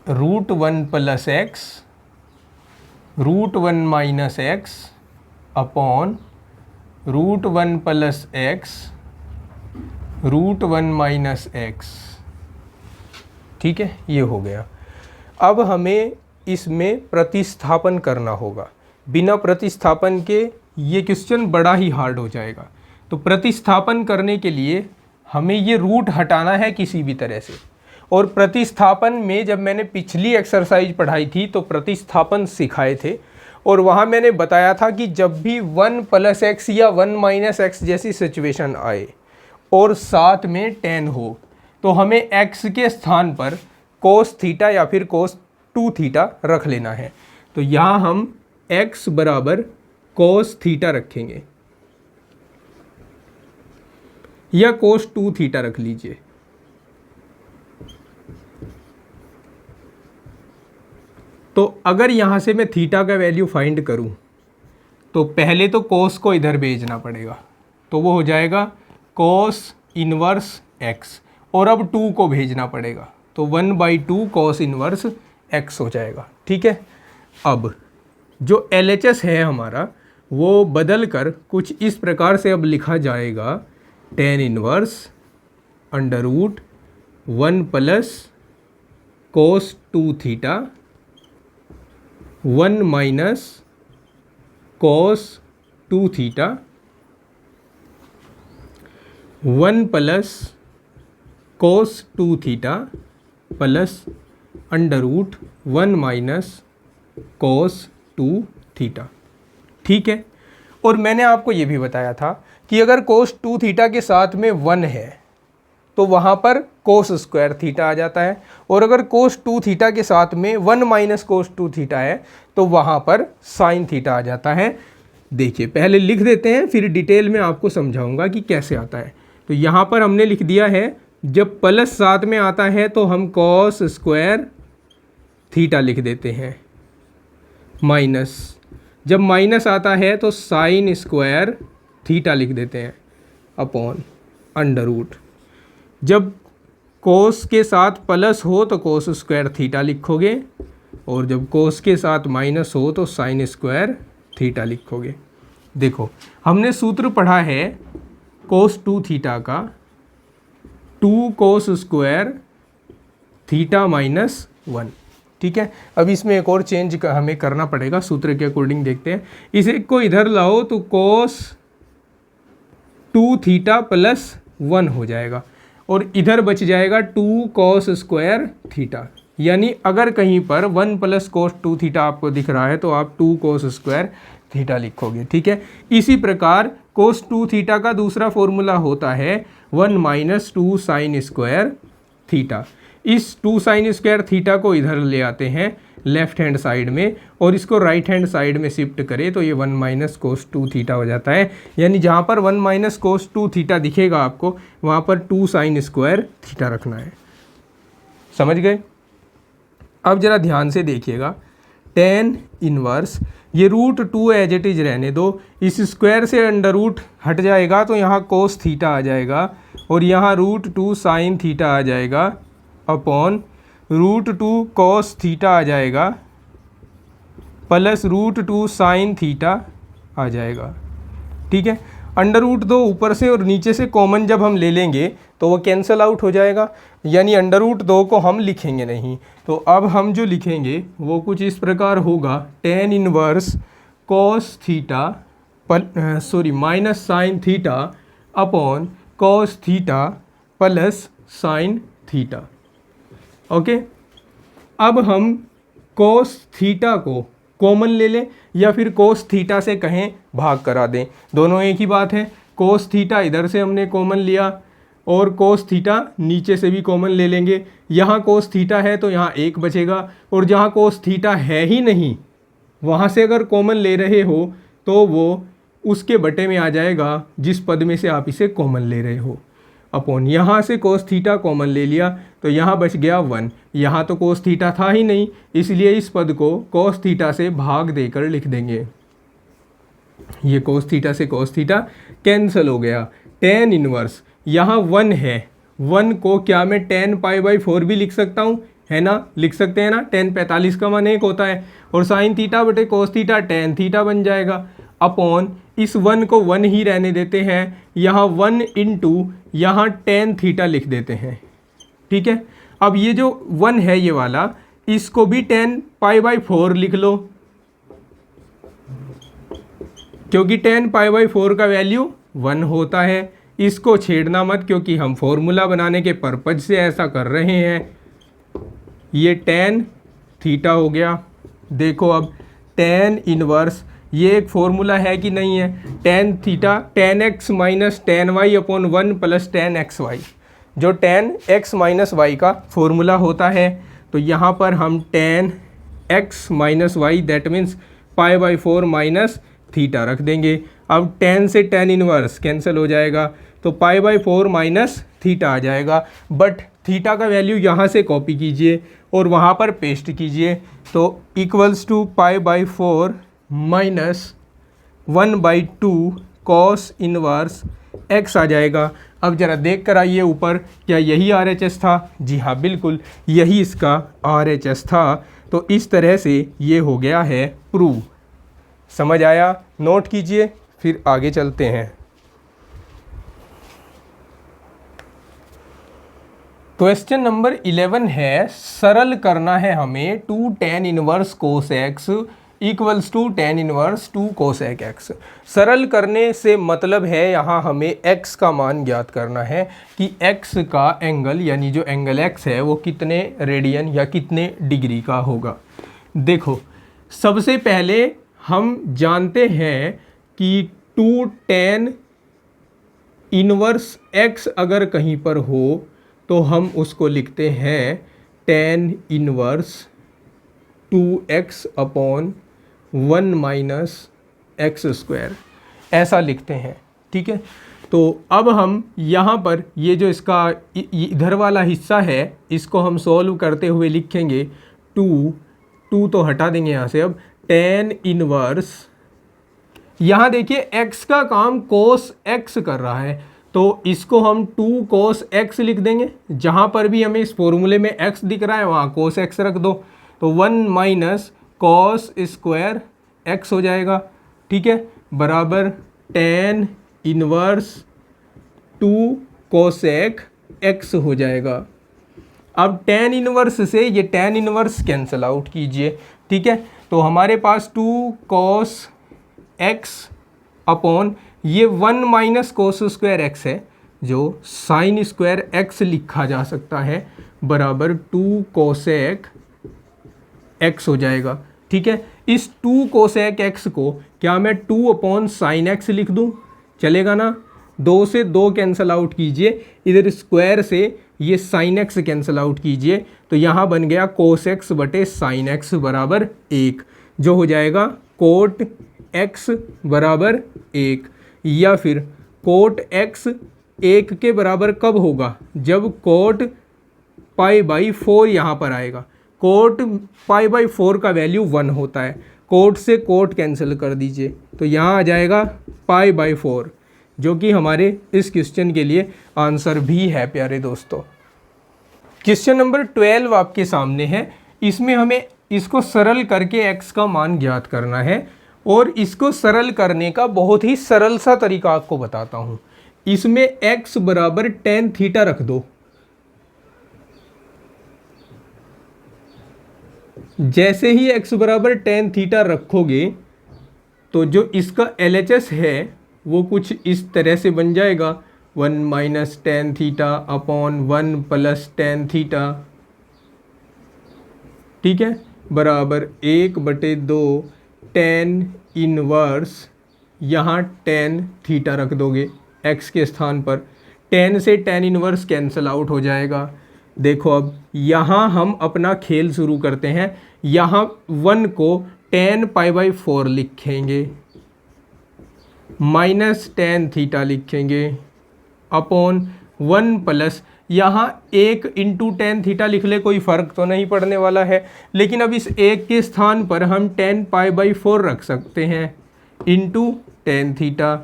root 1 plus x root 1 minus x upon root 1 plus x root 1 minus x. ठीक है, ये हो गया। अब हमें इसमें प्रतिस्थापन करना होगा। बिना प्रतिस्थापन के ये क्वेश्चन बड़ा ही हार्ड हो जाएगा। तो प्रतिस्थापन करने के लिए हमें ये रूट हटाना है किसी भी तरह से। और प्रतिस्थापन में जब मैंने पिछली एक्सरसाइज पढ़ाई थी तो प्रतिस्थापन सिखाए थे, और वहाँ मैंने बताया था कि जब भी 1 प्लस एक्स या 1 माइनस एक्स जैसी सिचुएशन आए और साथ में tan हो, तो हमें x के स्थान पर कोस थीटा या फिर कोस 2 थीटा रख लेना है। तो यहाँ हम x बराबर कोस थीटा रखेंगे या कोस 2 थीटा रख लीजिए। तो अगर यहाँ से मैं थीटा का वैल्यू फाइंड करूँ तो पहले तो कोस को इधर भेजना पड़ेगा, तो वो हो जाएगा कोस इनवर्स x, और अब 2 को भेजना पड़ेगा तो 1/2 कोस इनवर्स x हो जाएगा। ठीक है, अब जो LHS है हमारा वो बदल कर कुछ इस प्रकार से अब लिखा जाएगा tan inverse under root 1 plus cos 2 theta 1 minus cos 2 theta 1 plus cos 2 theta plus under root 1 minus cos 2 theta. ठीक है, और मैंने आपको ये भी बताया था कि अगर कोस 2 थीटा के साथ में 1 है तो वहाँ पर कोस स्क्वायर थीटा आ जाता है, और अगर कोस 2 थीटा के साथ में 1 माइनस कोस 2 थीटा है तो वहाँ पर साइन थीटा आ जाता है। देखिए, पहले लिख देते हैं फिर डिटेल में आपको समझाऊंगा कि कैसे आता है। तो यहाँ पर हमने लिख दिया है, जब प्लस साथ में आता है तो हम कॉस स्क्वायर थीटा लिख देते हैं, माइनस जब माइनस आता है तो साइन स्क्वायर थीटा लिख देते हैं, अपॉन अंडर रूट। जब कोस के साथ प्लस हो तो कोस स्क्वायर थीटा लिखोगे, और जब कोस के साथ माइनस हो तो साइन स्क्वायर थीटा लिखोगे। देखो, हमने सूत्र पढ़ा है कोस 2 थीटा का 2 कोस स्क्वायर थीटा माइनस 1। ठीक है, अब इसमें एक और चेंज हमें करना पड़ेगा, सूत्र के अकॉर्डिंग देखते हैं। इसे को इधर लाओ तो कोस 2 थीटा प्लस 1 हो जाएगा, और इधर बच जाएगा 2 कोस स्क्वायर थीटा। यानी अगर कहीं पर 1 प्लस कोस 2 थीटा आपको दिख रहा है तो आप 2 कोस स्क्वायर थीटा लिखोगे। ठीक है, इसी प्रकार कोस 2 थीटा का दूसरा फॉर्मूला होता है 1 माइनस 2 साइन स्क्वायर थीटा। इस 2 साइन स्क्वायर थीटा को इधर ले आते हैं लेफ्ट हैंड साइड में, और इसको राइट हैंड साइड में शिफ्ट करें तो ये 1 माइनस कोस 2 थीटा हो जाता है। यानी जहाँ पर 1 माइनस कोस 2 थीटा दिखेगा आपको वहाँ पर 2 साइन स्क्वायर थीटा रखना है। समझ गए? अब जरा ध्यान से देखिएगा, tan इनवर्स ये रूट 2 एज इट इज रहने दो, इस स्क्वायर से अंडर रूट हट जाएगा तो यहाँ कोस थीटा आ जाएगा, और यहाँ रूट 2 साइन थीटा आ जाएगा, अपॉन रूट 2 कॉस थीटा आ जाएगा, प्लस रूट 2 साइन थीटा आ जाएगा। ठीक है, अंडर रूट 2 ऊपर से और नीचे से कॉमन जब हम ले लेंगे तो वो कैंसिल आउट हो जाएगा, यानी अंडर रूट 2 को हम लिखेंगे नहीं। तो अब हम जो लिखेंगे वो कुछ इस प्रकार होगा, tan inverse cos theta minus sine theta upon cos theta plus sine theta. Okay, अब हम कोस थीटा को कॉमन ले लें या फिर कोस थीटा से कहें भाग करा दें, दोनों एक ही बात है। कोस थीटा इधर से हमने कॉमन लिया और कोस थीटा नीचे से भी कॉमन ले लेंगे। यहाँ कोस थीटा है तो यहाँ 1 बचेगा, और जहाँ कोस थीटा है ही नहीं वहाँ से अगर कॉमन ले रहे हो तो वो उसके बटे में आ जाएगा जिस पद में से आप इसे कॉमन ले रहे हो, अपॉन यहाँ से कोस थीटा कॉमन ले लिया तो यहाँ बच गया 1। यहाँ तो कोस थीटा था ही नहीं, इसलिए इस पद को कोस थीटा से भाग देकर लिख देंगे। ये कोस थीटा से कोस थीटा कैंसिल हो गया। tan इनवर्स यहाँ 1 है 1 को क्या मैं tan π/4 भी लिख सकता हूँ, है ना, लिख सकते हैं ना। tan 45 का मान 1 होता है और sin थीटा बटे cos थीटा tan थीटा बन जाएगा। अपॉन इस 1 को 1 ही रहने देते हैं, यहाँ 1 इंटू यहाँ tan थीटा लिख देते हैं, ठीक है। अब ये जो 1 है ये वाला, इसको भी tan π/4 लिख लो, क्योंकि tan π/4 का वैल्यू 1 होता है। इसको छेड़ना मत, क्योंकि हम फॉर्मूला बनाने के पर्पज से ऐसा कर रहे हैं। ये tan थीटा हो गया। देखो अब tan इनवर्स, ये एक फॉर्मूला है कि नहीं है, tan theta tan x minus tan y upon 1 plus tan xy, जो tan x माइनस y का फॉर्मूला होता है। तो यहाँ पर हम tan x minus y that means π/4 minus theta रख देंगे। अब tan से tan इनवर्स कैंसिल हो जाएगा, तो π/4 माइनस थीटा आ जाएगा। बट थीटा का वैल्यू यहाँ से कॉपी कीजिए और वहाँ पर पेस्ट कीजिए, तो equals to π/4 minus 1/2 cos inverse x आ जाएगा। अब ज़रा देख कर आइए ऊपर, क्या यही RHS था? जी हाँ, बिल्कुल यही इसका RHS था। तो इस तरह से ये हो गया है प्रूव। समझ आया? नोट कीजिए, फिर आगे चलते हैं। क्वेश्चन नंबर 11 है, सरल करना है हमें 2 tan inverse cos x equals to tan inverse 2 cosec x. सरल करने से मतलब है यहाँ हमें x का मान ज्ञात करना है कि x का एंगल, यानी जो एंगल x है वो कितने रेडियन या कितने डिग्री का होगा। देखो, सबसे पहले हम जानते हैं कि 2 tan इनवर्स x अगर कहीं पर हो तो हम उसको लिखते हैं tan inverse 2x upon 1 minus x square, ऐसा लिखते हैं, ठीक है। तो अब हम यहाँ पर ये जो इसका इधर वाला हिस्सा है इसको हम सॉल्व करते हुए लिखेंगे 2 तो हटा देंगे यहाँ से। अब tan इनवर्स, यहाँ देखिए x का काम cos x कर रहा है, तो इसको हम 2 cos x लिख देंगे। जहाँ पर भी हमें इस फॉर्मूले में x दिख रहा है वहाँ cos x रख दो, तो 1 माइनस cos स्क्वायर x हो जाएगा, ठीक है, बराबर tan इनवर्स 2 cosec x हो जाएगा। अब tan इनवर्स से ये tan इनवर्स कैंसिल आउट कीजिए, ठीक है। तो हमारे पास 2 cos x अपॉन ये 1 माइनस कोस स्क्वायर एक्स है, जो साइन स्क्वायर एक्स लिखा जा सकता है, बराबर 2 कोसेक एक्स हो जाएगा, ठीक है। इस 2 कोसेक एक्स को क्या मैं 2 अपॉन साइन एक्स लिख दूं? चलेगा ना? 2 से 2 कैंसिल आउट कीजिए, इधर स्क्वायर से ये साइन एक्स कैंसिल आउट कीजिए, तो यहाँ बन गया कोस एक्स बटे साइन एक्स बराबर 1, जो हो जाएगा कोट एक्स बराबर 1। या फिर कोट एक्स 1 के बराबर कब होगा? जब कोट π/4 यहाँ पर आएगा। कोट π/4 का वैल्यू 1 होता है, कोट से कोट कैंसिल कर दीजिए, तो यहाँ आ जाएगा π/4, जो कि हमारे इस क्वेश्चन के लिए आंसर भी है प्यारे दोस्तों। क्वेश्चन नंबर 12 आपके सामने है। इसमें हमें इसको सरल करके x का मान ज्ञात करना है, और इसको सरल करने का बहुत ही सरल सा तरीका आपको बताता हूँ। इसमें x बराबर tan थीटा रख दो। जैसे ही x बराबर tan थीटा रखोगे तो जो इसका LHS है वो कुछ इस तरह से बन जाएगा, 1 minus tan theta upon 1 plus tan theta, ठीक है, बराबर 1/2 tan इनवर्स, यहाँ tan थीटा रख दोगे x के स्थान पर, tan से tan इनवर्स कैंसिल आउट हो जाएगा। देखो अब यहाँ हम अपना खेल शुरू करते हैं। यहाँ 1 को tan π/4 लिखेंगे, माइनस tan थीटा लिखेंगे, अपॉन 1 प्लस यहाँ 1 इंटू tan थीटा लिख ले, कोई फ़र्क तो नहीं पड़ने वाला है। लेकिन अब इस 1 के स्थान पर हम tan π/4 रख सकते हैं, इंटू tan थीटा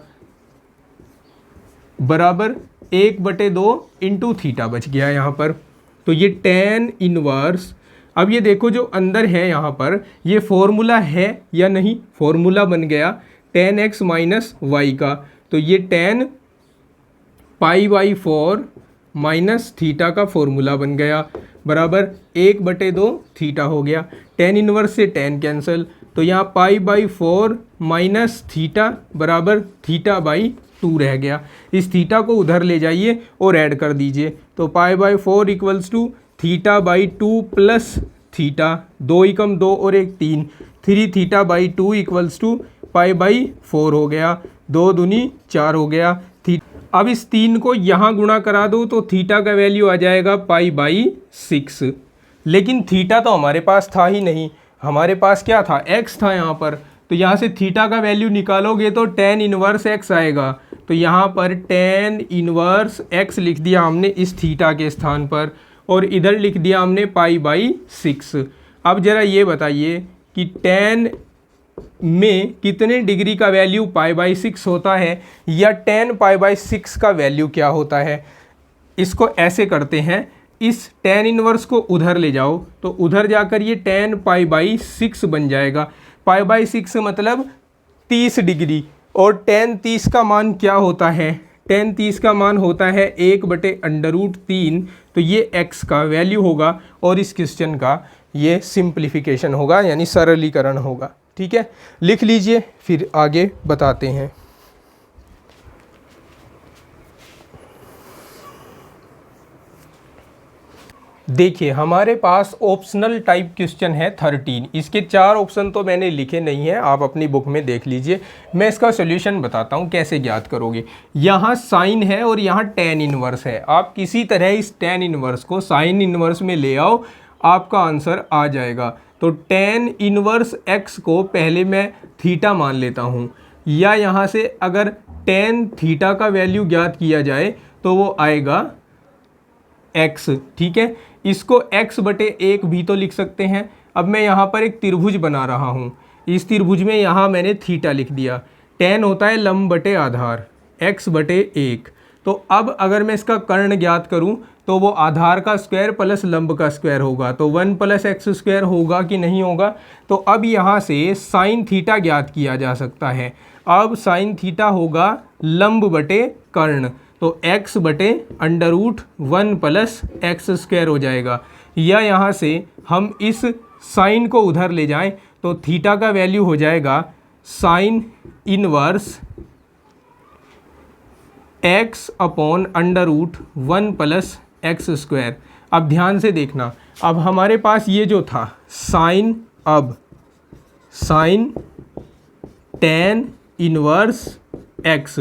बराबर 1/2 इंटू थीटा बच गया यहाँ पर। तो ये टेन इनवर्स, अब ये देखो जो अंदर है यहाँ पर, ये फॉर्मूला है या नहीं, फॉर्मूला बन गया टेन एक्स माइनस वाई का। तो ये टेन π/4 माइनस थीटा का फॉर्मूला बन गया, बराबर 1/2 थीटा हो गया। टेन इनवर्स से टेन कैंसिल, तो यहाँ π/4 माइनस थीटा बराबर θ/2 रह गया। इस थीटा को उधर ले जाइए और ऐड कर दीजिए, तो π/4 इक्वल्स टू θ/2 प्लस थीटा, 2 एकम 2 और 1 3, 3 θ/2 इक्वल्स टू π/4 हो गया, 2 दूनी 4 हो गया। अब इस 3 को यहाँ गुणा करा दो तो थीटा का वैल्यू आ जाएगा π/6। लेकिन थीटा तो हमारे पास था ही नहीं, हमारे पास क्या था, x था यहाँ पर। तो यहाँ से थीटा का वैल्यू निकालोगे तो टेन इनवर्स x आएगा। तो यहाँ पर टेन इनवर्स x लिख दिया हमने इस थीटा के स्थान पर, और इधर लिख दिया हमने π/6। अब ज़रा ये बताइए कि टेन में कितने डिग्री का वैल्यू π/6 होता है, या टेन π/6 का वैल्यू क्या होता है। इसको ऐसे करते हैं, इस टेन इनवर्स को उधर ले जाओ तो उधर जाकर ये टेन π/6 बन जाएगा। π/6 मतलब 30 डिग्री, और टेन 30 का मान क्या होता है, टेन 30 का मान होता है 1/√3। तो ये x का वैल्यू होगा और इस क्वेश्चन का ये सिंप्लीफिकेशन होगा, यानी सरलीकरण होगा। ठीक है, लिख लीजिए, फिर आगे बताते हैं। देखिए हमारे पास ऑप्शनल टाइप क्वेश्चन है 13। इसके 4 ऑप्शन तो मैंने लिखे नहीं है, आप अपनी बुक में देख लीजिए। मैं इसका सॉल्यूशन बताता हूँ कैसे ज्ञात करोगे। यहाँ साइन है और यहाँ टेन इनवर्स है। आप किसी तरह इस टेन इनवर्स को साइन इनवर्स में ले आओ, आपका आंसर आ जाएगा। तो टेन इनवर्स x को पहले मैं थीटा मान लेता हूँ, या यहाँ से अगर टेन थीटा का वैल्यू ज्ञात किया जाए तो वो आएगा x। ठीक है, इसको x/1 भी तो लिख सकते हैं। अब मैं यहाँ पर एक त्रिभुज बना रहा हूँ, इस त्रिभुज में यहाँ मैंने थीटा लिख दिया। टेन होता है लंब बटे आधार, x/1। तो अब अगर मैं इसका कर्ण ज्ञात करूँ तो वो आधार का स्क्वायर प्लस लंब का स्क्वायर होगा, तो 1 + x² होगा कि नहीं होगा। तो अब यहाँ से साइन थीटा ज्ञात किया जा सकता है। अब साइन थीटा होगा लंब बटे कर्ण, तो x/√1 + x² हो जाएगा। या यहाँ से हम इस साइन को उधर ले जाएं तो थीटा का वैल्यू हो जाएगा साइन इनवर्स x/√1 + x²। अब ध्यान से देखना, अब हमारे पास ये जो था साइन, अब साइन टेन इनवर्स x,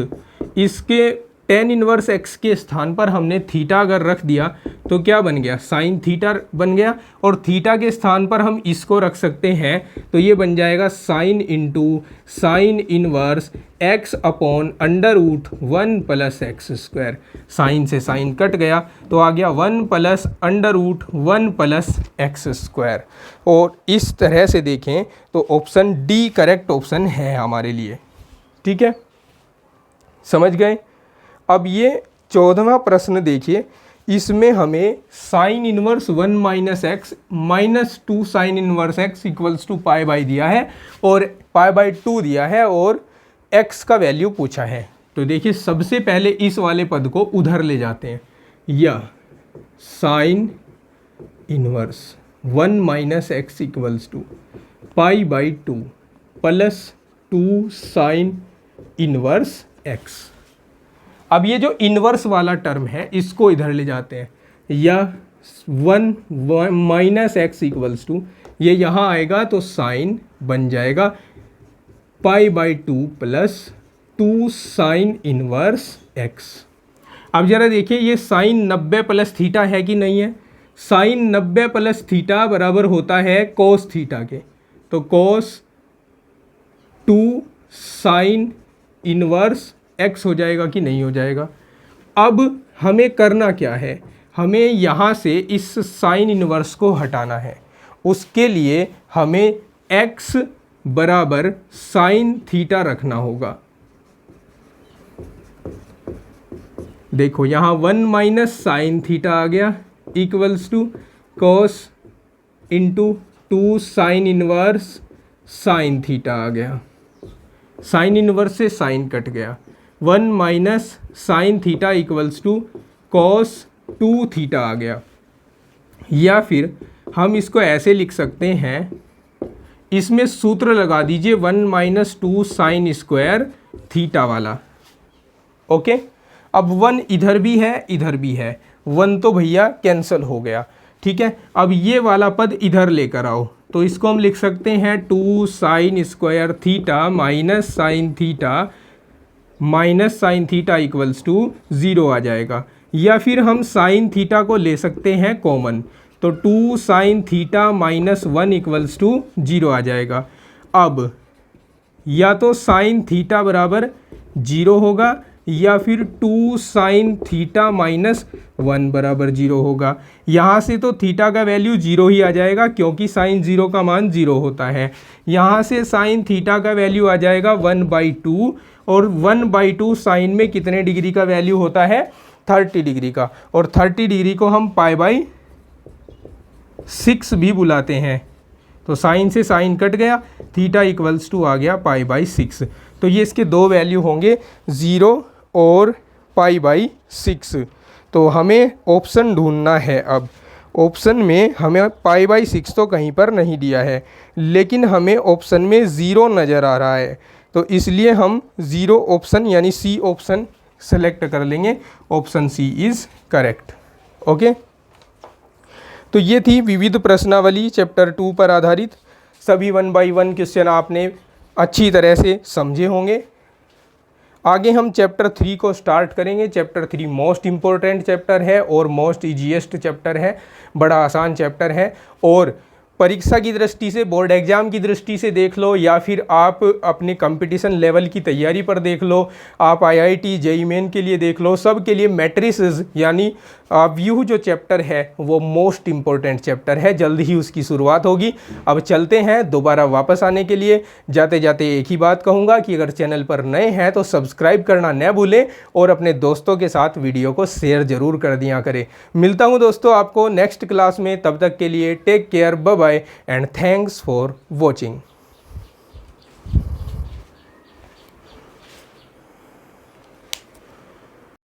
इसके टेन इनवर्स x के स्थान पर हमने थीटा अगर रख दिया तो क्या बन गया, साइन थीटा बन गया। और थीटा के स्थान पर हम इसको रख सकते हैं, तो ये बन जाएगा sine into sine inverse x/√1 + x²। Sine से साइन कट गया तो आ गया 1 + √1 + x²। और इस तरह से देखें तो ऑप्शन डी करेक्ट ऑप्शन है हमारे लिए। ठीक है, समझ गए। अब ये 14वां प्रश्न देखिए, इसमें हमें sine inverse 1 - x -2 sine inverse x equals to π/, दिया है और π/2 दिया है और x का वैल्यू पूछा है। तो देखिए सबसे पहले इस वाले पद को उधर ले जाते हैं, या sine inverse 1 - x equals to π/2 + 2 sine inverse x। अब ये जो इनवर्स वाला टर्म है इसको इधर ले जाते हैं, या 1 - x इक्वल्स टू, ये यहाँ आएगा तो साइन बन जाएगा π/2 + 2 साइन इनवर्स x। अब ज़रा देखिए ये साइन 90 + थीटा है कि नहीं है। साइन 90 + थीटा बराबर होता है कोस थीटा के, तो कोस 2 साइन इनवर्स x हो जाएगा कि नहीं हो जाएगा। अब हमें करना क्या है, हमें यहाँ से इस साइन इनवर्स को हटाना है। उसके लिए हमें x बराबर साइन थीटा रखना होगा। देखो यहाँ 1 माइनस साइन थीटा आ गया equals to cos into 2 sign inverse sine theta आ गया। साइन इनवर्स से साइन कट गया। 1 minus sine theta equals to cos 2 theta आ गया। या फिर हम इसको ऐसे लिख सकते हैं, इसमें सूत्र लगा दीजिए 1 माइनस 2 साइन स्क्वायर थीटा वाला। ओके, अब 1 इधर भी है इधर भी है, 1 तो भैया कैंसिल हो गया। ठीक है, अब ये वाला पद इधर लेकर आओ, तो इसको हम लिख सकते हैं 2 sine square theta minus sine theta equals to 0 आ जाएगा। या फिर हम साइन थीटा को ले सकते हैं कॉमन, तो 2 sine theta minus 1 equals to 0 आ जाएगा। अब या तो साइन थीटा बराबर 0 होगा या फिर 2 साइन थीटा माइनस 1 बराबर 0 होगा। यहाँ से तो थीटा का वैल्यू 0 ही आ जाएगा क्योंकि साइन 0 का मान 0 होता है। यहाँ से साइन थीटा का वैल्यू आ जाएगा 1/2 और 1/2 साइन में कितने डिग्री का वैल्यू होता है 30 डिग्री का, और 30 डिग्री को हम π/6 भी बुलाते हैं। तो साइन से साइन कट गया, थीटा इक्वल्स टू आ गया π/6। तो ये इसके दो वैल्यू होंगे 0 और π/6। तो हमें ऑप्शन ढूंढना है। अब ऑप्शन में हमें π/6 तो कहीं पर नहीं दिया है, लेकिन हमें ऑप्शन में 0 नज़र आ रहा है, तो इसलिए हम 0 ऑप्शन यानी सी ऑप्शन सेलेक्ट कर लेंगे। Option C is correct. Okay, तो ये थी विविध प्रश्नावली चैप्टर 2 पर आधारित। सभी 1 बाई 1 क्वेश्चन आपने अच्छी तरह से समझे होंगे। आगे हम चैप्टर 3 को स्टार्ट करेंगे। चैप्टर 3 मोस्ट इम्पोर्टेंट चैप्टर है और मोस्ट ईजीएस्ट चैप्टर है, बड़ा आसान चैप्टर है। और परीक्षा की दृष्टि से, बोर्ड एग्जाम की दृष्टि से देख लो, या फिर आप अपने कंपटीशन लेवल की तैयारी पर देख लो, आप आईआईटी जेईई मेन के लिए देख लो, सब के लिए मैट्रिसेस यानी व्यू जो चैप्टर है वो मोस्ट इम्पोर्टेंट चैप्टर है। जल्द ही उसकी शुरुआत होगी। अब चलते हैं दोबारा वापस आने के लिए। जाते जाते एक ही बात कहूँगा कि अगर चैनल पर नए हैं तो सब्सक्राइब करना न भूलें और अपने दोस्तों के साथ वीडियो को शेयर ज़रूर कर दिया करें। मिलता हूँ दोस्तों आपको नेक्स्ट क्लास में, तब तक के लिए take care, bye bye and thanks for watching.